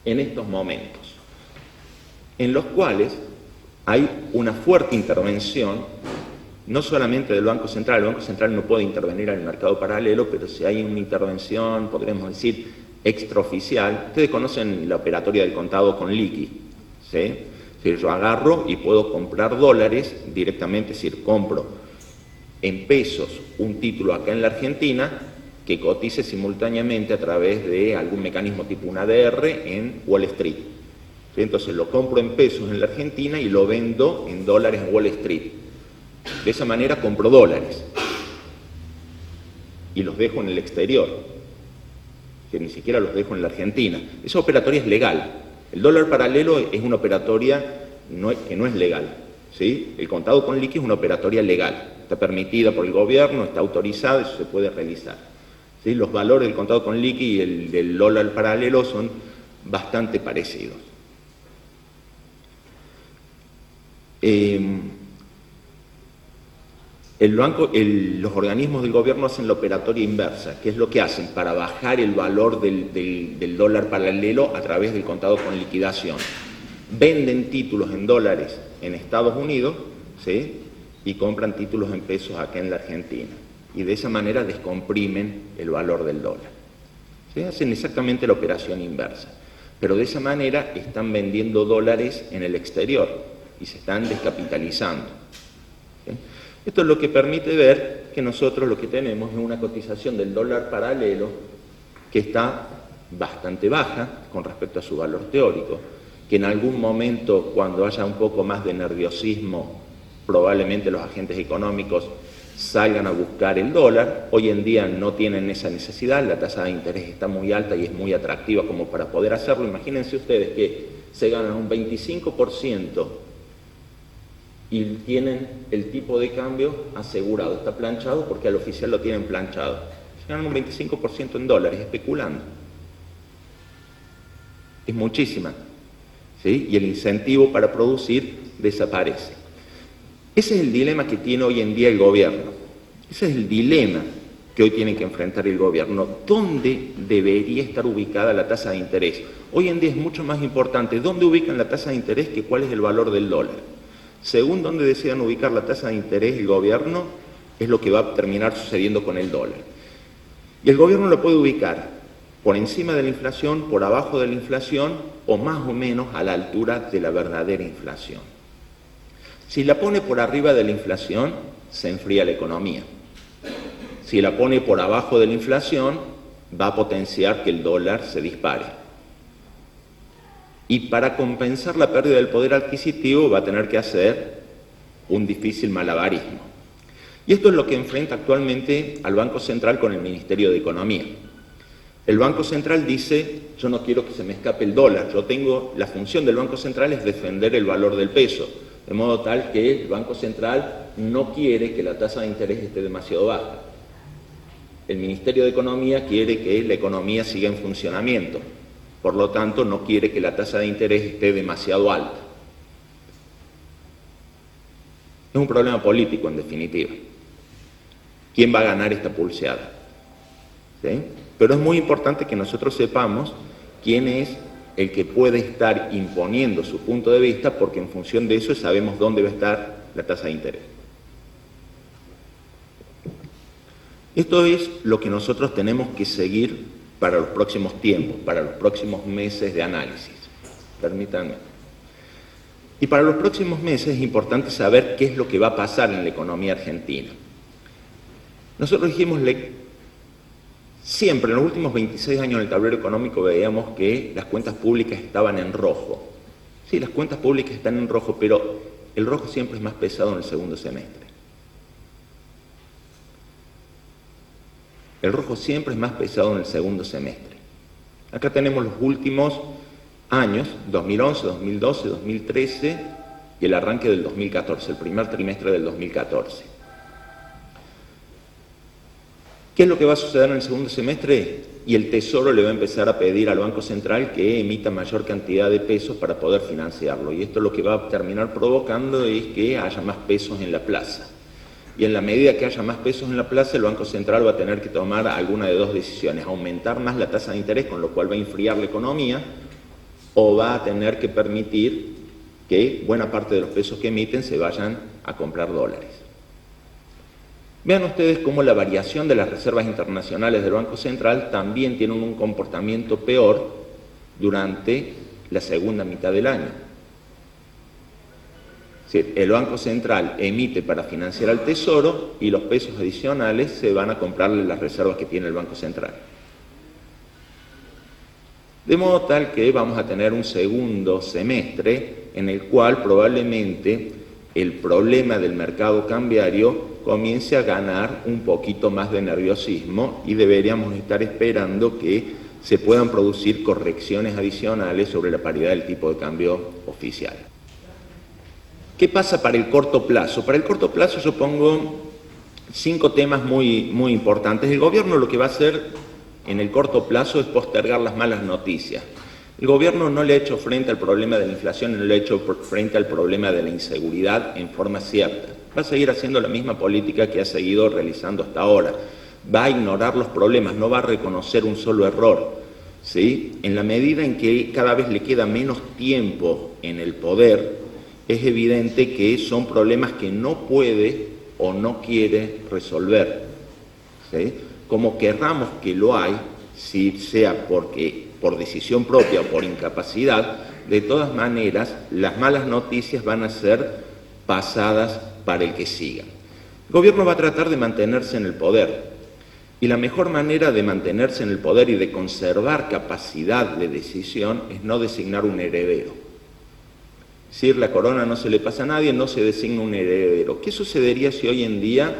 en estos momentos, en los cuales hay una fuerte intervención, no solamente del Banco Central. El Banco Central no puede intervenir en el mercado paralelo, pero si hay una intervención, podríamos decir, extraoficial. Ustedes conocen la operatoria del contado con liqui, ¿sí? Si yo agarro y puedo comprar dólares directamente, es decir, compro en pesos un título acá en la Argentina que cotice simultáneamente a través de algún mecanismo tipo un ADR en Wall Street. ¿Sí? Entonces lo compro en pesos en la Argentina y lo vendo en dólares en Wall Street. De esa manera compro dólares y los dejo en el exterior, que ni siquiera los dejo en la Argentina. Esa operatoria es legal. El dólar paralelo es una operatoria que no es legal. ¿Sí? El contado con liqui es una operatoria legal. Está permitida por el gobierno, está autorizada, eso se puede realizar. ¿Sí? Los valores del contado con liqui y el del dólar paralelo son bastante parecidos. Los organismos del gobierno hacen la operatoria inversa. ¿Qué es lo que hacen? Para bajar el valor del dólar paralelo a través del contado con liquidación. Venden títulos en dólares en Estados Unidos, ¿sí? Y compran títulos en pesos acá en la Argentina. Y de esa manera descomprimen el valor del dólar. ¿Sí? Hacen exactamente la operación inversa. Pero de esa manera están vendiendo dólares en el exterior y se están descapitalizando. ¿Sí? Esto es lo que permite ver que nosotros lo que tenemos es una cotización del dólar paralelo que está bastante baja con respecto a su valor teórico, que en algún momento, cuando haya un poco más de nerviosismo, probablemente los agentes económicos salgan a buscar el dólar. Hoy en día no tienen esa necesidad, la tasa de interés está muy alta y es muy atractiva como para poder hacerlo. Imagínense ustedes que se ganan un 25% y tienen el tipo de cambio asegurado, está planchado porque al oficial lo tienen planchado. Se ganan un 25% en dólares, especulando. Es muchísima, ¿sí? Y el incentivo para producir desaparece. Ese es el dilema que tiene hoy en día el gobierno. Ese es el dilema que hoy tiene que enfrentar el gobierno. ¿Dónde debería estar ubicada la tasa de interés? Hoy en día es mucho más importante dónde ubican la tasa de interés que cuál es el valor del dólar. Según dónde desean ubicar la tasa de interés el gobierno, es lo que va a terminar sucediendo con el dólar. Y el gobierno lo puede ubicar por encima de la inflación, por abajo de la inflación o más o menos a la altura de la verdadera inflación. Si la pone por arriba de la inflación, se enfría la economía. Si la pone por abajo de la inflación, va a potenciar que el dólar se dispare. Y para compensar la pérdida del poder adquisitivo va a tener que hacer un difícil malabarismo. Y esto es lo que enfrenta actualmente al Banco Central con el Ministerio de Economía. El Banco Central dice, yo no quiero que se me escape el dólar, la función del Banco Central es defender el valor del peso, de modo tal que el Banco Central no quiere que la tasa de interés esté demasiado baja. El Ministerio de Economía quiere que la economía siga en funcionamiento. Por lo tanto, no quiere que la tasa de interés esté demasiado alta. Es un problema político, en definitiva. ¿Quién va a ganar esta pulseada? ¿Sí? Pero es muy importante que nosotros sepamos quién es el que puede estar imponiendo su punto de vista, porque en función de eso sabemos dónde va a estar la tasa de interés. Esto es lo que nosotros tenemos que seguir para los próximos tiempos, para los próximos meses de análisis. Permítanme. Y para los próximos meses es importante saber qué es lo que va a pasar en la economía argentina. Nosotros dijimos, Siempre, en los últimos 26 años en el tablero económico veíamos que las cuentas públicas estaban en rojo. Sí, las cuentas públicas están en rojo, pero el rojo siempre es más pesado en el segundo semestre. El rojo siempre es más pesado en el segundo semestre. Acá tenemos los últimos años, 2011, 2012, 2013 y el arranque del 2014, el primer trimestre del 2014. ¿Qué es lo que va a suceder en el segundo semestre? Y el Tesoro le va a empezar a pedir al Banco Central que emita mayor cantidad de pesos para poder financiarlo. Y esto lo que va a terminar provocando es que haya más pesos en la plaza. Y en la medida que haya más pesos en la plaza, el Banco Central va a tener que tomar alguna de dos decisiones: aumentar más la tasa de interés, con lo cual va a enfriar la economía, o va a tener que permitir que buena parte de los pesos que emiten se vayan a comprar dólares. Vean ustedes cómo la variación de las reservas internacionales del Banco Central también tiene un comportamiento peor durante la segunda mitad del año. Es decir, el Banco Central emite para financiar al Tesoro y los pesos adicionales se van a comprarle las reservas que tiene el Banco Central. De modo tal que vamos a tener un segundo semestre en el cual probablemente el problema del mercado cambiario comience a ganar un poquito más de nerviosismo y deberíamos estar esperando que se puedan producir correcciones adicionales sobre la paridad del tipo de cambio oficial. ¿Qué pasa para el corto plazo? Para el corto plazo yo pongo 5 temas muy importantes. El gobierno lo que va a hacer en el corto plazo es postergar las malas noticias. El gobierno no le ha hecho frente al problema de la inflación, no le ha hecho frente al problema de la inseguridad en forma cierta. Va a seguir haciendo la misma política que ha seguido realizando hasta ahora. Va a ignorar los problemas, no va a reconocer un solo error, ¿sí? En la medida en que cada vez le queda menos tiempo en el poder, es evidente que son problemas que no puede o no quiere resolver, ¿sí? Como querramos que lo hay, si sea porque por decisión propia o por incapacidad, de todas maneras las malas noticias van a ser pasadas para el que siga. El gobierno va a tratar de mantenerse en el poder, y la mejor manera de mantenerse en el poder y de conservar capacidad de decisión es no designar un heredero. Es decir, la corona no se le pasa a nadie, no se designa un heredero. ¿Qué sucedería si hoy en día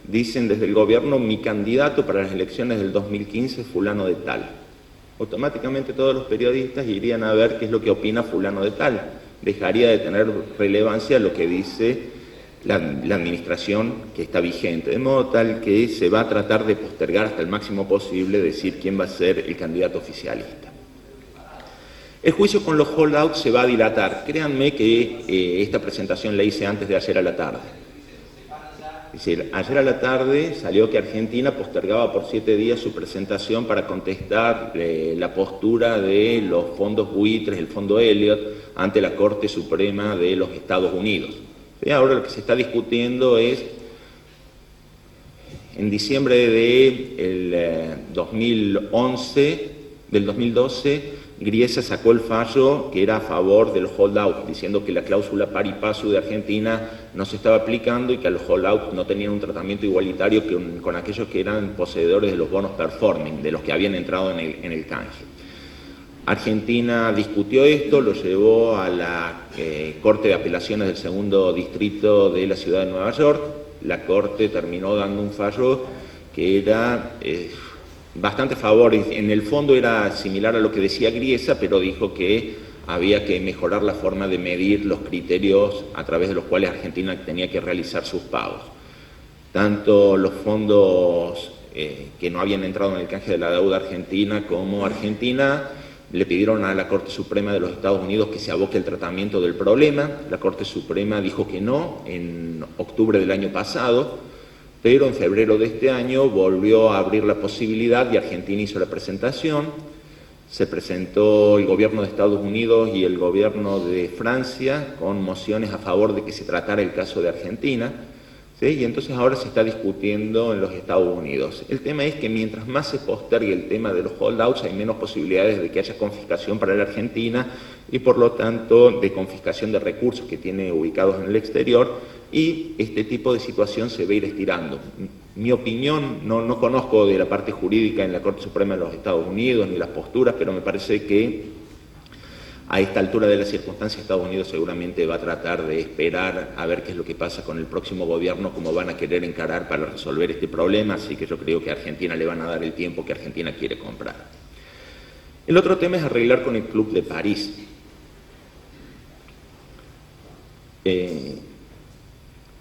dicen desde el gobierno: mi candidato para las elecciones del 2015 es fulano de tal? Automáticamente todos los periodistas irían a ver qué es lo que opina fulano de tal. Dejaría de tener relevancia lo que dice la administración que está vigente, de modo tal que se va a tratar de postergar hasta el máximo posible decir quién va a ser el candidato oficialista. El juicio con los holdouts se va a dilatar. Créanme que esta presentación la hice antes de ayer a la tarde. Es decir, ayer a la tarde salió que Argentina postergaba por 7 días su presentación para contestar la postura de los fondos buitres, el fondo Elliott, ante la Corte Suprema de los Estados Unidos. ¿Sí? Ahora lo que se está discutiendo es, en diciembre del 2012, Griesa sacó el fallo que era a favor de los holdouts, diciendo que la cláusula pari passu de Argentina no se estaba aplicando y que a los holdouts no tenían un tratamiento igualitario con aquellos que eran poseedores de los bonos performing, de los que habían entrado en el canje. Argentina discutió esto, lo llevó a la Corte de Apelaciones del Segundo Distrito de la Ciudad de Nueva York. La Corte terminó dando un fallo que era bastante a favor. En el fondo era similar a lo que decía Griesa, pero dijo que había que mejorar la forma de medir los criterios a través de los cuales Argentina tenía que realizar sus pagos. Tanto los fondos que no habían entrado en el canje de la deuda argentina como Argentina le pidieron a la Corte Suprema de los Estados Unidos que se aboque el tratamiento del problema. La Corte Suprema dijo que no en octubre del año pasado, pero en febrero de este año volvió a abrir la posibilidad y Argentina hizo la presentación. Se presentó el gobierno de Estados Unidos y el gobierno de Francia con mociones a favor de que se tratara el caso de Argentina, ¿sí? Y entonces ahora se está discutiendo en los Estados Unidos. El tema es que mientras más se postergue el tema de los holdouts, hay menos posibilidades de que haya confiscación para la Argentina y por lo tanto de confiscación de recursos que tiene ubicados en el exterior, y este tipo de situación se va a ir estirando. Mi opinión, no conozco de la parte jurídica en la Corte Suprema de los Estados Unidos ni las posturas, pero me parece que a esta altura de las circunstancias Estados Unidos seguramente va a tratar de esperar a ver qué es lo que pasa con el próximo gobierno, cómo van a querer encarar para resolver este problema, así que yo creo que a Argentina le van a dar el tiempo que Argentina quiere comprar. El otro tema es arreglar con el Club de París.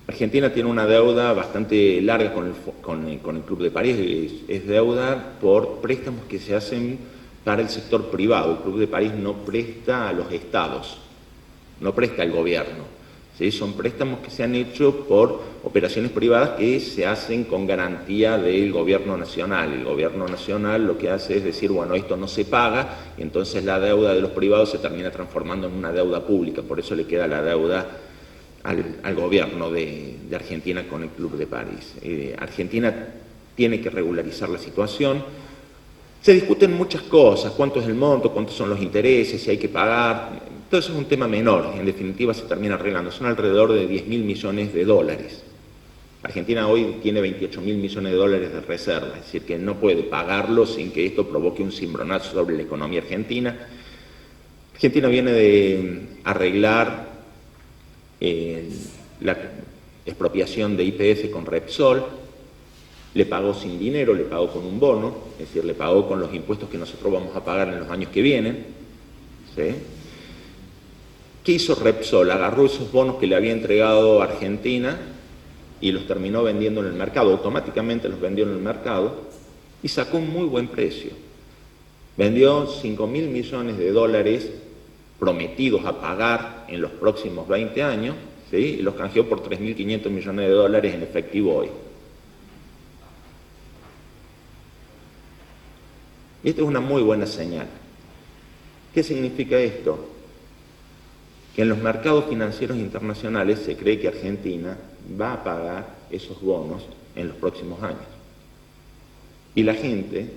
Argentina tiene una deuda bastante larga con el Club de París, es deuda por préstamos que se hacen para el sector privado. El Club de París no presta a los estados, no presta al gobierno, ¿sí? Son préstamos que se han hecho por operaciones privadas que se hacen con garantía del gobierno nacional. El gobierno nacional lo que hace es decir, bueno, esto no se paga, y entonces la deuda de los privados se termina transformando en una deuda pública, por eso le queda la deuda al gobierno de Argentina con el Club de París. Argentina tiene que regularizar la situación. Se discuten muchas cosas, cuánto es el monto, cuántos son los intereses, si hay que pagar, todo eso es un tema menor, en definitiva se termina arreglando, son alrededor de 10.000 millones de dólares. Argentina hoy tiene 28.000 millones de dólares de reserva, es decir, que no puede pagarlo sin que esto provoque un cimbronazo sobre la economía argentina. Argentina viene de arreglar la expropiación de YPF con Repsol, le pagó sin dinero, le pagó con un bono, es decir, le pagó con los impuestos que nosotros vamos a pagar en los años que vienen, ¿sí? ¿Qué hizo Repsol? Agarró esos bonos que le había entregado Argentina y los terminó vendiendo en el mercado, automáticamente los vendió en el mercado y sacó un muy buen precio. Vendió 5.000 millones de dólares prometidos a pagar en los próximos 20 años, ¿sí? Y los canjeó por 3.500 millones de dólares en efectivo hoy. Y esta es una muy buena señal. ¿Qué significa esto? Que en los mercados financieros internacionales se cree que Argentina va a pagar esos bonos en los próximos años. Y la gente,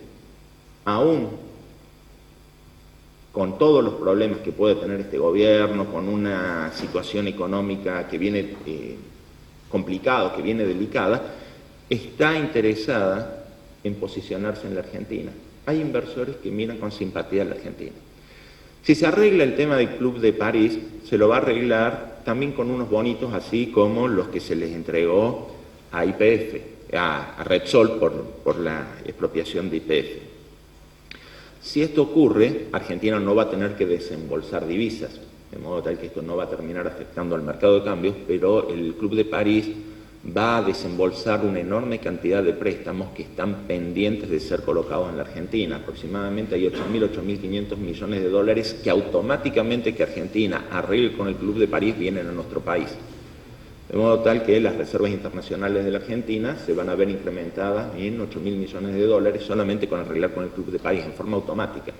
aún con todos los problemas que puede tener este gobierno, con una situación económica que viene complicada, que viene delicada, está interesada en posicionarse en la Argentina. Hay inversores que miran con simpatía a la Argentina. Si se arregla el tema del Club de París, se lo va a arreglar también con unos bonitos así como los que se les entregó a YPF, a Repsol por la expropiación de YPF. Si esto ocurre, Argentina no va a tener que desembolsar divisas, de modo tal que esto no va a terminar afectando al mercado de cambios, pero el Club de París va a desembolsar una enorme cantidad de préstamos que están pendientes de ser colocados en la Argentina. Aproximadamente hay 8.500 millones de dólares que automáticamente que Argentina arregle con el Club de París vienen a nuestro país. De modo tal que las reservas internacionales de la Argentina se van a ver incrementadas en 8.000 millones de dólares solamente con arreglar con el Club de París en forma automática.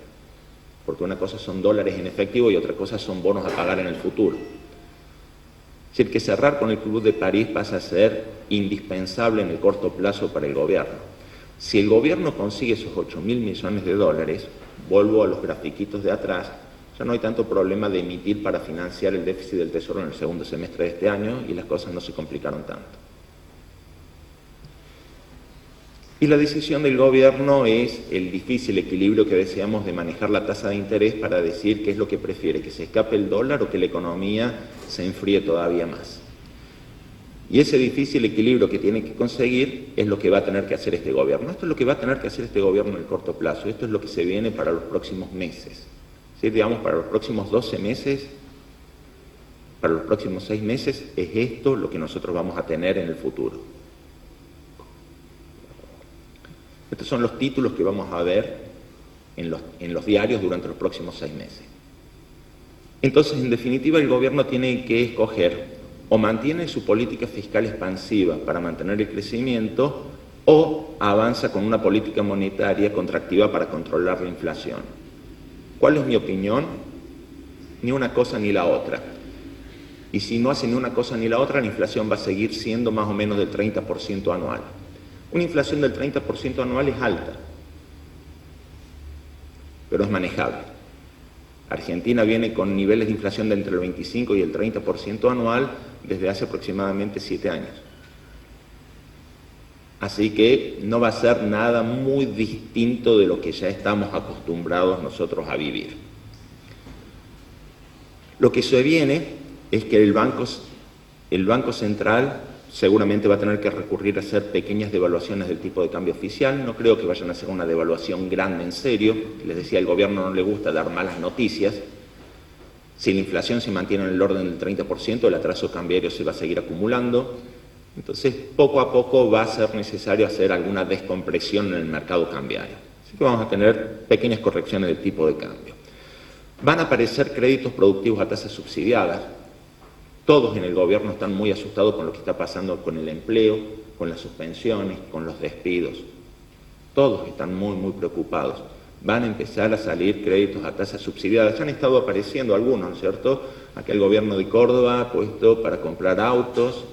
Porque una cosa son dólares en efectivo y otra cosa son bonos a pagar en el futuro. Es decir, que cerrar con el Club de París pasa a ser indispensable en el corto plazo para el gobierno. Si el gobierno consigue esos 8.000 millones de dólares, vuelvo a los grafiquitos de atrás, ya no hay tanto problema de emitir para financiar el déficit del Tesoro en el segundo semestre de este año y las cosas no se complicaron tanto. Y la decisión del gobierno es el difícil equilibrio que deseamos de manejar la tasa de interés para decir qué es lo que prefiere, que se escape el dólar o que la economía se enfríe todavía más. Y ese difícil equilibrio que tiene que conseguir es lo que va a tener que hacer este gobierno. Esto es lo que va a tener que hacer este gobierno en el corto plazo. Esto es lo que se viene para los próximos meses. ¿Sí? Digamos, para los próximos 12 meses, para los próximos 6 meses, es esto lo que nosotros vamos a tener en el futuro. Estos son los títulos que vamos a ver en los diarios durante los próximos 6 meses. Entonces, en definitiva, el gobierno tiene que escoger o mantiene su política fiscal expansiva para mantener el crecimiento o avanza con una política monetaria contractiva para controlar la inflación. ¿Cuál es mi opinión? Ni una cosa ni la otra. Y si no hace ni una cosa ni la otra, la inflación va a seguir siendo más o menos del 30% anual. Una inflación del 30% anual es alta, pero es manejable. Argentina viene con niveles de inflación de entre el 25 y el 30% anual desde hace aproximadamente 7 años. Así que no va a ser nada muy distinto de lo que ya estamos acostumbrados nosotros a vivir. Lo que se viene es que el Banco Central seguramente va a tener que recurrir a hacer pequeñas devaluaciones del tipo de cambio oficial. No creo que vayan a hacer una devaluación grande en serio. Les decía, al gobierno no le gusta dar malas noticias. Si la inflación se mantiene en el orden del 30%, el atraso cambiario se va a seguir acumulando. Entonces, poco a poco va a ser necesario hacer alguna descompresión en el mercado cambiario. Así que vamos a tener pequeñas correcciones del tipo de cambio. Van a aparecer créditos productivos a tasas subsidiadas. Todos en el gobierno están muy asustados con lo que está pasando con el empleo, con las suspensiones, con los despidos. Todos están muy preocupados. Van a empezar a salir créditos a tasas subsidiadas. Ya han estado apareciendo algunos, ¿no es cierto? Aquí el gobierno de Córdoba ha puesto para comprar autos,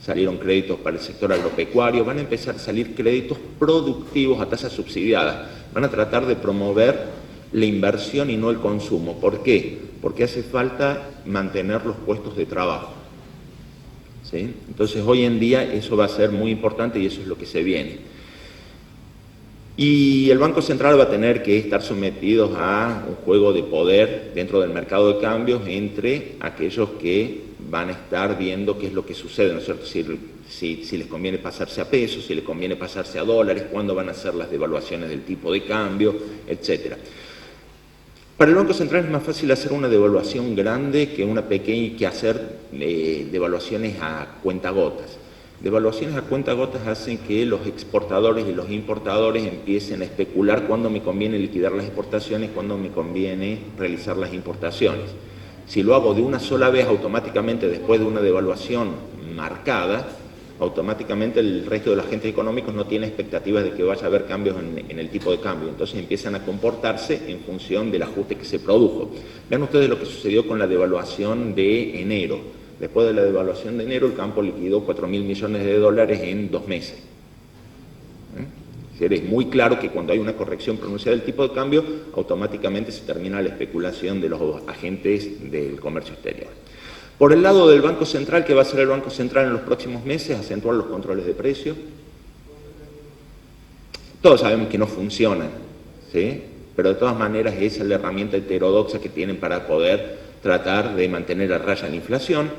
salieron créditos para el sector agropecuario, van a empezar a salir créditos productivos a tasas subsidiadas. Van a tratar de promover la inversión y no el consumo. ¿Por qué? Porque hace falta mantener los puestos de trabajo. ¿Sí? Entonces, hoy en día eso va a ser muy importante y eso es lo que se viene. Y el Banco Central va a tener que estar sometido a un juego de poder dentro del mercado de cambios entre aquellos que van a estar viendo qué es lo que sucede, ¿no es cierto? Si les conviene pasarse a pesos, si les conviene pasarse a dólares, cuándo van a hacer las devaluaciones del tipo de cambio, etcétera. Para el Banco Central es más fácil hacer una devaluación grande que una pequeña, que hacer devaluaciones a cuentagotas. Devaluaciones a cuentagotas hacen que los exportadores y los importadores empiecen a especular cuándo me conviene liquidar las exportaciones, cuándo me conviene realizar las importaciones. Si lo hago de una sola vez, automáticamente después de una devaluación marcada, automáticamente el resto de los agentes económicos no tiene expectativas de que vaya a haber cambios en el tipo de cambio. Entonces empiezan a comportarse en función del ajuste que se produjo. Vean ustedes lo que sucedió con la devaluación de enero. Después de la devaluación de enero, el campo liquidó 4.000 millones de dólares en 2 meses. Es muy claro que cuando hay una corrección pronunciada del tipo de cambio, automáticamente se termina la especulación de los agentes del comercio exterior. Por el lado del Banco Central, ¿qué va a hacer el Banco Central en los próximos meses? Acentuar los controles de precios. Todos sabemos que no funcionan, ¿sí? Pero de todas maneras esa es la herramienta heterodoxa que tienen para poder tratar de mantener a raya la inflación.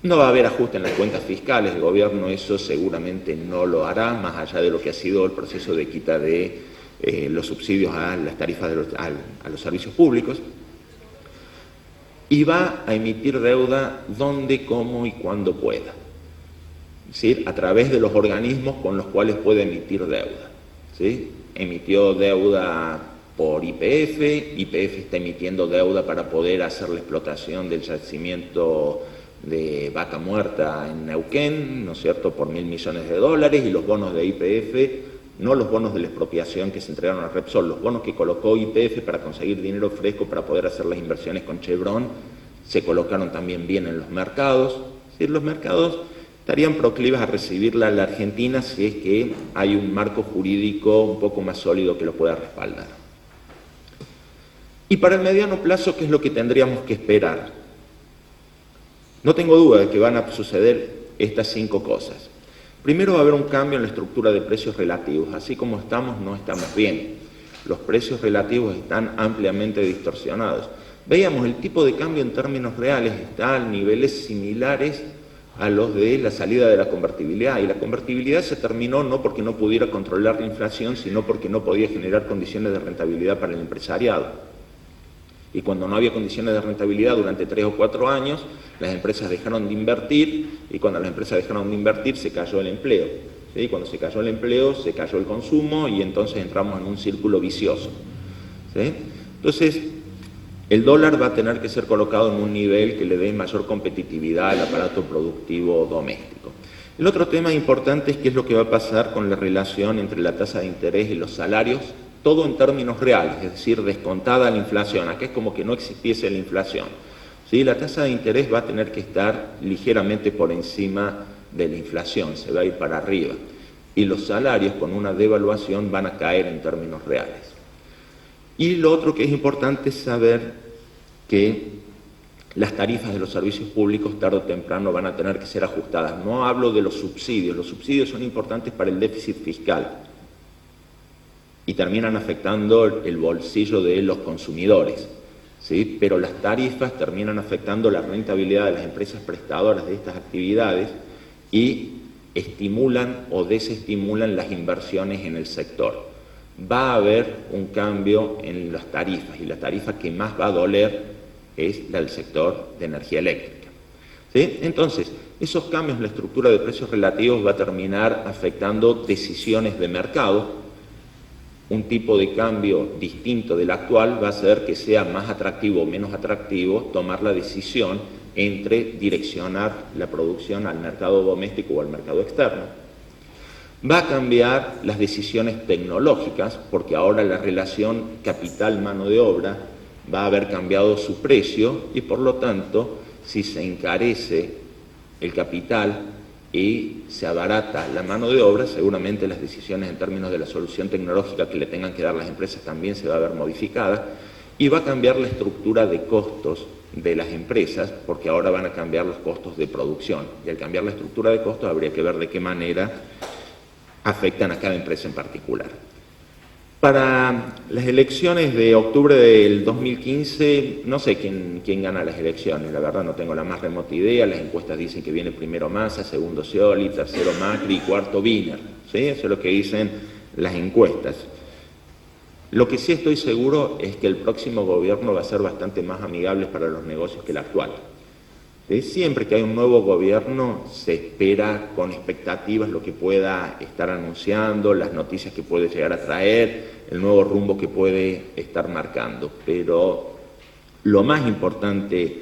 No va a haber ajuste en las cuentas fiscales, el gobierno eso seguramente no lo hará, más allá de lo que ha sido el proceso de quita de los subsidios a las tarifas a los servicios públicos. Y va a emitir deuda donde, cómo y cuando pueda. Es decir, a través de los organismos con los cuales puede emitir deuda. ¿Sí? Emitió deuda por YPF, YPF está emitiendo deuda para poder hacer la explotación del yacimiento de Vaca Muerta en Neuquén, ¿no es cierto?, por 1.000 millones de dólares, y los bonos de YPF, no los bonos de la expropiación que se entregaron a Repsol, los bonos que colocó YPF para conseguir dinero fresco para poder hacer las inversiones con Chevron, se colocaron también bien en los mercados. Es decir, los mercados estarían proclives a recibirla a la Argentina si es que hay un marco jurídico un poco más sólido que lo pueda respaldar. Y para el mediano plazo, ¿qué es lo que tendríamos que esperar? No tengo duda de que van a suceder estas 5 cosas. Primero va a haber un cambio en la estructura de precios relativos. Así como estamos, no estamos bien. Los precios relativos están ampliamente distorsionados. Veíamos, el tipo de cambio en términos reales está a niveles similares a los de la salida de la convertibilidad. Y la convertibilidad se terminó no porque no pudiera controlar la inflación, sino porque no podía generar condiciones de rentabilidad para el empresariado. Y cuando no había condiciones de rentabilidad durante 3 o 4 años, las empresas dejaron de invertir, y cuando las empresas dejaron de invertir se cayó el empleo. ¿Sí? Cuando se cayó el empleo, se cayó el consumo y entonces entramos en un círculo vicioso. ¿Sí? Entonces, el dólar va a tener que ser colocado en un nivel que le dé mayor competitividad al aparato productivo doméstico. El otro tema importante es qué es lo que va a pasar con la relación entre la tasa de interés y los salarios, todo en términos reales, es decir, descontada la inflación. Acá es como que no existiese la inflación. ¿Sí? La tasa de interés va a tener que estar ligeramente por encima de la inflación, se va a ir para arriba. Y los salarios con una devaluación van a caer en términos reales. Y lo otro que es importante es saber que las tarifas de los servicios públicos tarde o temprano van a tener que ser ajustadas. No hablo de los subsidios son importantes para el déficit fiscal y terminan afectando el bolsillo de los consumidores, ¿sí? Pero las tarifas terminan afectando la rentabilidad de las empresas prestadoras de estas actividades y estimulan o desestimulan las inversiones en el sector. Va a haber un cambio en las tarifas y la tarifa que más va a doler es la del sector de energía eléctrica, ¿sí? Entonces, esos cambios en la estructura de precios relativos va a terminar afectando decisiones de mercado. Un tipo de cambio distinto del actual va a hacer que sea más atractivo o menos atractivo tomar la decisión entre direccionar la producción al mercado doméstico o al mercado externo. Va a cambiar las decisiones tecnológicas, porque ahora la relación capital-mano de obra va a haber cambiado su precio y por lo tanto, si se encarece el capital y se abarata la mano de obra, seguramente las decisiones en términos de la solución tecnológica que le tengan que dar las empresas también se va a ver modificada y va a cambiar la estructura de costos de las empresas, porque ahora van a cambiar los costos de producción y al cambiar la estructura de costos habría que ver de qué manera afectan a cada empresa en particular. Para las elecciones de octubre del 2015, no sé quién gana las elecciones, la verdad no tengo la más remota idea. Las encuestas dicen que viene primero Massa, segundo Scioli, tercero Macri y cuarto Wiener, ¿sí? Eso es lo que dicen las encuestas. Lo que sí estoy seguro es que el próximo gobierno va a ser bastante más amigable para los negocios que el actual. ¿Sí? Siempre que hay un nuevo gobierno se espera con expectativas lo que pueda estar anunciando, las noticias que puede llegar a traer, el nuevo rumbo que puede estar marcando. Pero lo más importante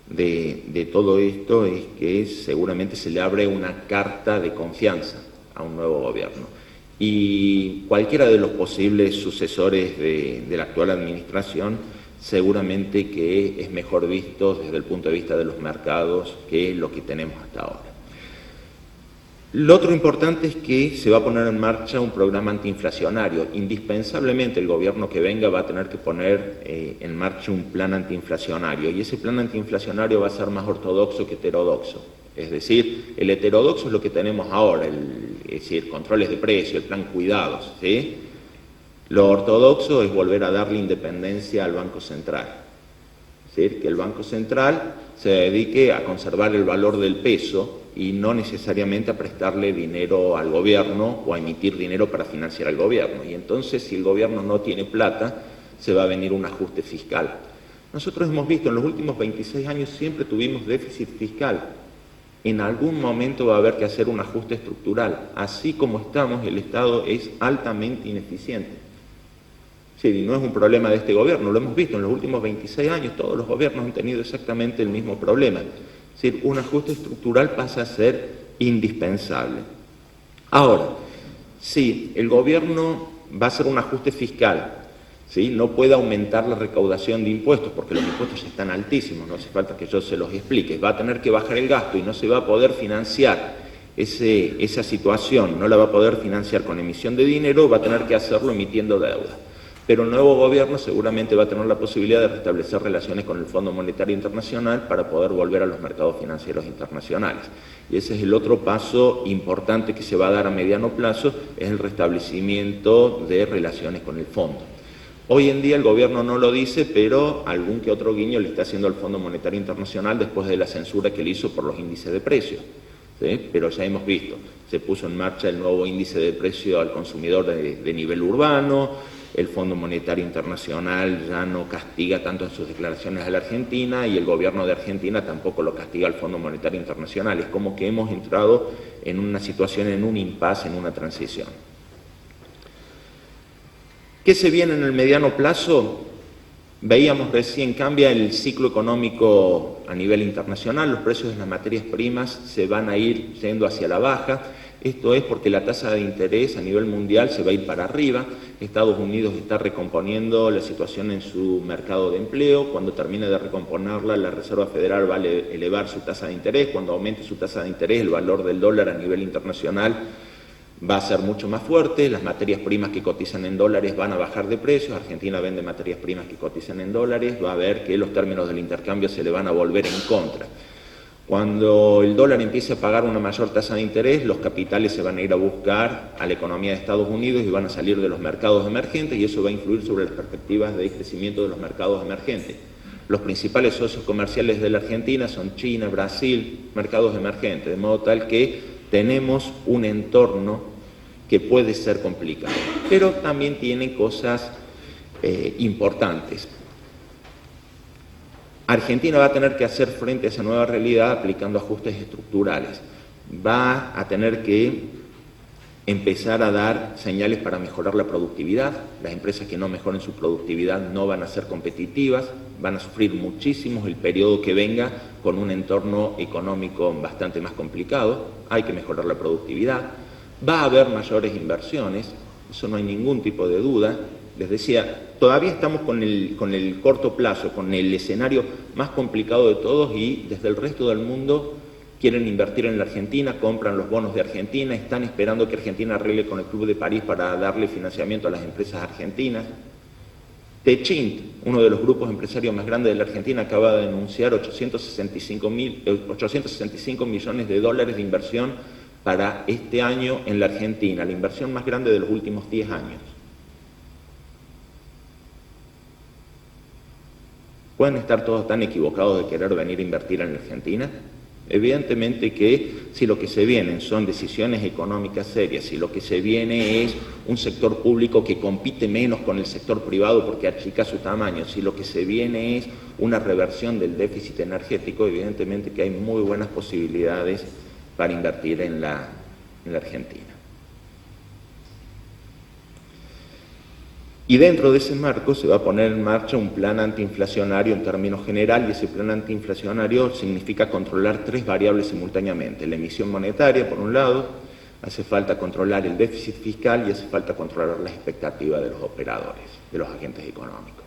de todo esto es que seguramente se le abre una carta de confianza a un nuevo gobierno. Y cualquiera de los posibles sucesores de la actual administración seguramente que es mejor visto desde el punto de vista de los mercados que lo que tenemos hasta ahora. Lo otro importante es que se va a poner en marcha un programa antiinflacionario. Indispensablemente el gobierno que venga va a tener que poner en marcha un plan antiinflacionario y ese plan antiinflacionario va a ser más ortodoxo que heterodoxo. Es decir, el heterodoxo es lo que tenemos ahora, es decir, controles de precio, el plan cuidados, ¿sí? Lo ortodoxo es volver a darle independencia al Banco Central. Es decir, que el Banco Central se dedique a conservar el valor del peso y no necesariamente a prestarle dinero al gobierno o a emitir dinero para financiar al gobierno. Y entonces, si el gobierno no tiene plata, se va a venir un ajuste fiscal. Nosotros hemos visto en los últimos 26 años siempre tuvimos déficit fiscal. En algún momento va a haber que hacer un ajuste estructural. Así como estamos, el Estado es altamente ineficiente. Sí, no es un problema de este gobierno, lo hemos visto en los últimos 26 años, todos los gobiernos han tenido exactamente el mismo problema. Es decir, un ajuste estructural pasa a ser indispensable. Ahora, si el gobierno va a hacer un ajuste fiscal, ¿sí? No puede aumentar la recaudación de impuestos, porque los impuestos ya están altísimos, no hace falta que yo se los explique, va a tener que bajar el gasto y no se va a poder financiar esa situación, no la va a poder financiar con emisión de dinero, va a tener que hacerlo emitiendo deuda. Pero el nuevo gobierno seguramente va a tener la posibilidad de restablecer relaciones con el Fondo Monetario Internacional para poder volver a los mercados financieros internacionales. Y ese es el otro paso importante que se va a dar a mediano plazo, es el restablecimiento de relaciones con el fondo. Hoy en día el gobierno no lo dice, pero algún que otro guiño le está haciendo al Fondo Monetario Internacional después de la censura que le hizo por los índices de precios. ¿Sí? Pero ya hemos visto, se puso en marcha el nuevo índice de precio al consumidor de nivel urbano. El Fondo Monetario Internacional ya no castiga tanto en sus declaraciones a la Argentina y el gobierno de Argentina tampoco lo castiga al Fondo Monetario Internacional. Es como que hemos entrado en una situación, en un impasse, en una transición. ¿Qué se viene en el mediano plazo? Veíamos recién, cambia el ciclo económico a nivel internacional, los precios de las materias primas se van a ir yendo hacia la baja. Esto es porque la tasa de interés a nivel mundial se va a ir para arriba. Estados Unidos está recomponiendo la situación en su mercado de empleo. Cuando termine de recomponerla, la Reserva Federal va a elevar su tasa de interés. Cuando aumente su tasa de interés, el valor del dólar a nivel internacional va a ser mucho más fuerte, las materias primas que cotizan en dólares van a bajar de precios, Argentina vende materias primas que cotizan en dólares, va a ver que los términos del intercambio se le van a volver en contra. Cuando el dólar empiece a pagar una mayor tasa de interés, los capitales se van a ir a buscar a la economía de Estados Unidos y van a salir de los mercados emergentes y eso va a influir sobre las perspectivas de crecimiento de los mercados emergentes. Los principales socios comerciales de la Argentina son China, Brasil, mercados emergentes, de modo tal que tenemos un entorno que puede ser complicado, pero también tiene cosas importantes. Argentina va a tener que hacer frente a esa nueva realidad aplicando ajustes estructurales. Va a tener que empezar a dar señales para mejorar la productividad. Las empresas que no mejoren su productividad no van a ser competitivas, van a sufrir muchísimo el periodo que venga con un entorno económico bastante más complicado. Hay que mejorar la productividad. Va a haber mayores inversiones, eso no hay ningún tipo de duda. Les decía, todavía estamos con el corto plazo, con el escenario más complicado de todos y desde el resto del mundo quieren invertir en la Argentina, compran los bonos de Argentina, están esperando que Argentina arregle con el Club de París para darle financiamiento a las empresas argentinas. Techint, uno de los grupos empresarios más grandes de la Argentina, acaba de anunciar 865 millones de dólares de inversión para este año en la Argentina, la inversión más grande de los últimos 10 años. ¿Pueden estar todos tan equivocados de querer venir a invertir en la Argentina? Evidentemente que si lo que se vienen son decisiones económicas serias, si lo que se viene es un sector público que compite menos con el sector privado porque achica su tamaño, si lo que se viene es una reversión del déficit energético, evidentemente que hay muy buenas posibilidades para invertir en la Argentina. Y dentro de ese marco se va a poner en marcha un plan antiinflacionario en términos generales, y ese plan antiinflacionario significa controlar 3 variables simultáneamente. La emisión monetaria, por un lado, hace falta controlar el déficit fiscal y hace falta controlar las expectativas de los operadores, de los agentes económicos.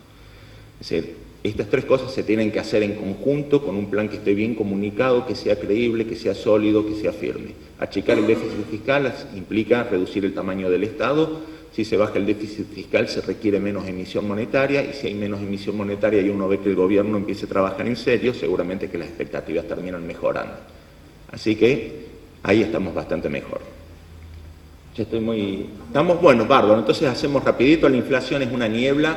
Es decir, estas 3 cosas se tienen que hacer en conjunto con un plan que esté bien comunicado, que sea creíble, que sea sólido, que sea firme. Achicar el déficit fiscal implica reducir el tamaño del Estado. Si se baja el déficit fiscal se requiere menos emisión monetaria y si hay menos emisión monetaria y uno ve que el gobierno empiece a trabajar en serio, seguramente que las expectativas terminan mejorando. Así que ahí estamos bastante mejor. Estamos, bueno, bárbaro. Entonces hacemos rapidito, la inflación es una niebla.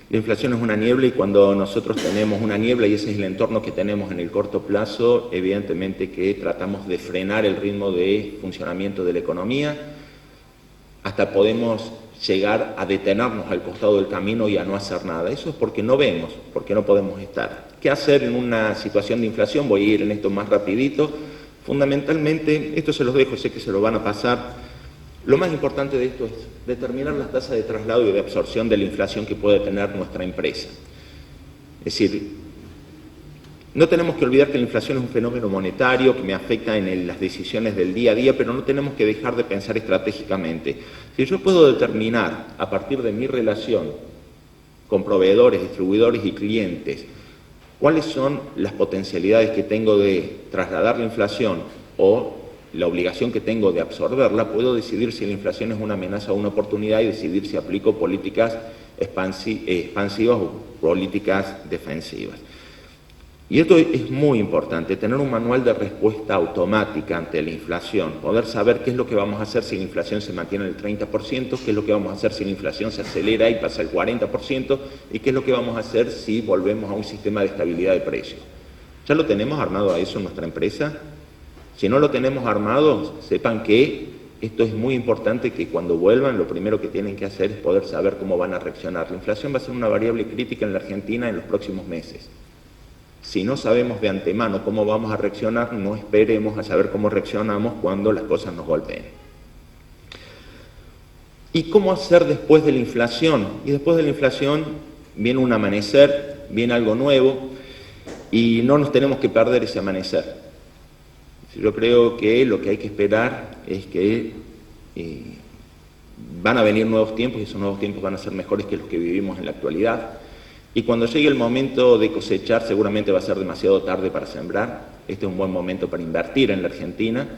La inflación es una niebla y cuando nosotros tenemos una niebla y ese es el entorno que tenemos en el corto plazo, evidentemente que tratamos de frenar el ritmo de funcionamiento de la economía. Hasta podemos llegar a detenernos al costado del camino y a no hacer nada. Eso es porque no vemos, porque no podemos estar. ¿Qué hacer en una situación de inflación? Voy a ir en esto más rapidito. Fundamentalmente, esto se los dejo, sé que se lo van a pasar. Lo más importante de esto es determinar las tasas de traslado y de absorción de la inflación que puede tener nuestra empresa. Es decir, no tenemos que olvidar que la inflación es un fenómeno monetario que me afecta en las decisiones del día a día, pero no tenemos que dejar de pensar estratégicamente. Si yo puedo determinar a partir de mi relación con proveedores, distribuidores y clientes cuáles son las potencialidades que tengo de trasladar la inflación o la obligación que tengo de absorberla, puedo decidir si la inflación es una amenaza o una oportunidad y decidir si aplico políticas expansivas o políticas defensivas. Y esto es muy importante, tener un manual de respuesta automática ante la inflación, poder saber qué es lo que vamos a hacer si la inflación se mantiene en el 30%, qué es lo que vamos a hacer si la inflación se acelera y pasa al 40%, y qué es lo que vamos a hacer si volvemos a un sistema de estabilidad de precios. ¿Ya lo tenemos armado a eso en nuestra empresa? Si no lo tenemos armado, sepan que esto es muy importante, que cuando vuelvan lo primero que tienen que hacer es poder saber cómo van a reaccionar. La inflación va a ser una variable crítica en la Argentina en los próximos meses. Si no sabemos de antemano cómo vamos a reaccionar, no esperemos a saber cómo reaccionamos cuando las cosas nos golpeen. ¿Y cómo hacer después de la inflación? Y después de la inflación viene un amanecer, viene algo nuevo y no nos tenemos que perder ese amanecer. Yo creo que lo que hay que esperar es que van a venir nuevos tiempos y esos nuevos tiempos van a ser mejores que los que vivimos en la actualidad. Y cuando llegue el momento de cosechar, seguramente va a ser demasiado tarde para sembrar. Este es un buen momento para invertir en la Argentina.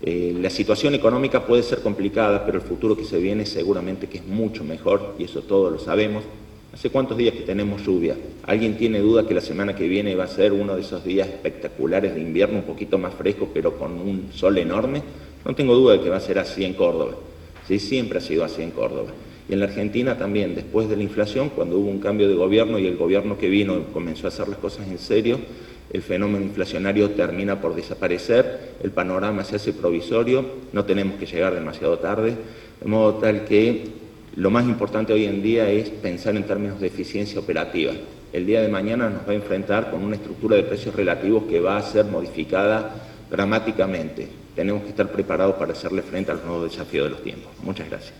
La situación económica puede ser complicada, pero el futuro que se viene seguramente que es mucho mejor, y eso todos lo sabemos. ¿Hace cuántos días que tenemos lluvia? ¿Alguien tiene duda que la semana que viene va a ser uno de esos días espectaculares de invierno, un poquito más fresco, pero con un sol enorme? No tengo duda de que va a ser así en Córdoba. Sí, siempre ha sido así en Córdoba. Y en la Argentina también, después de la inflación, cuando hubo un cambio de gobierno y el gobierno que vino comenzó a hacer las cosas en serio, el fenómeno inflacionario termina por desaparecer, el panorama se hace provisorio, no tenemos que llegar demasiado tarde, de modo tal que lo más importante hoy en día es pensar en términos de eficiencia operativa. El día de mañana nos va a enfrentar con una estructura de precios relativos que va a ser modificada dramáticamente. Tenemos que estar preparados para hacerle frente a los nuevos desafíos de los tiempos. Muchas gracias.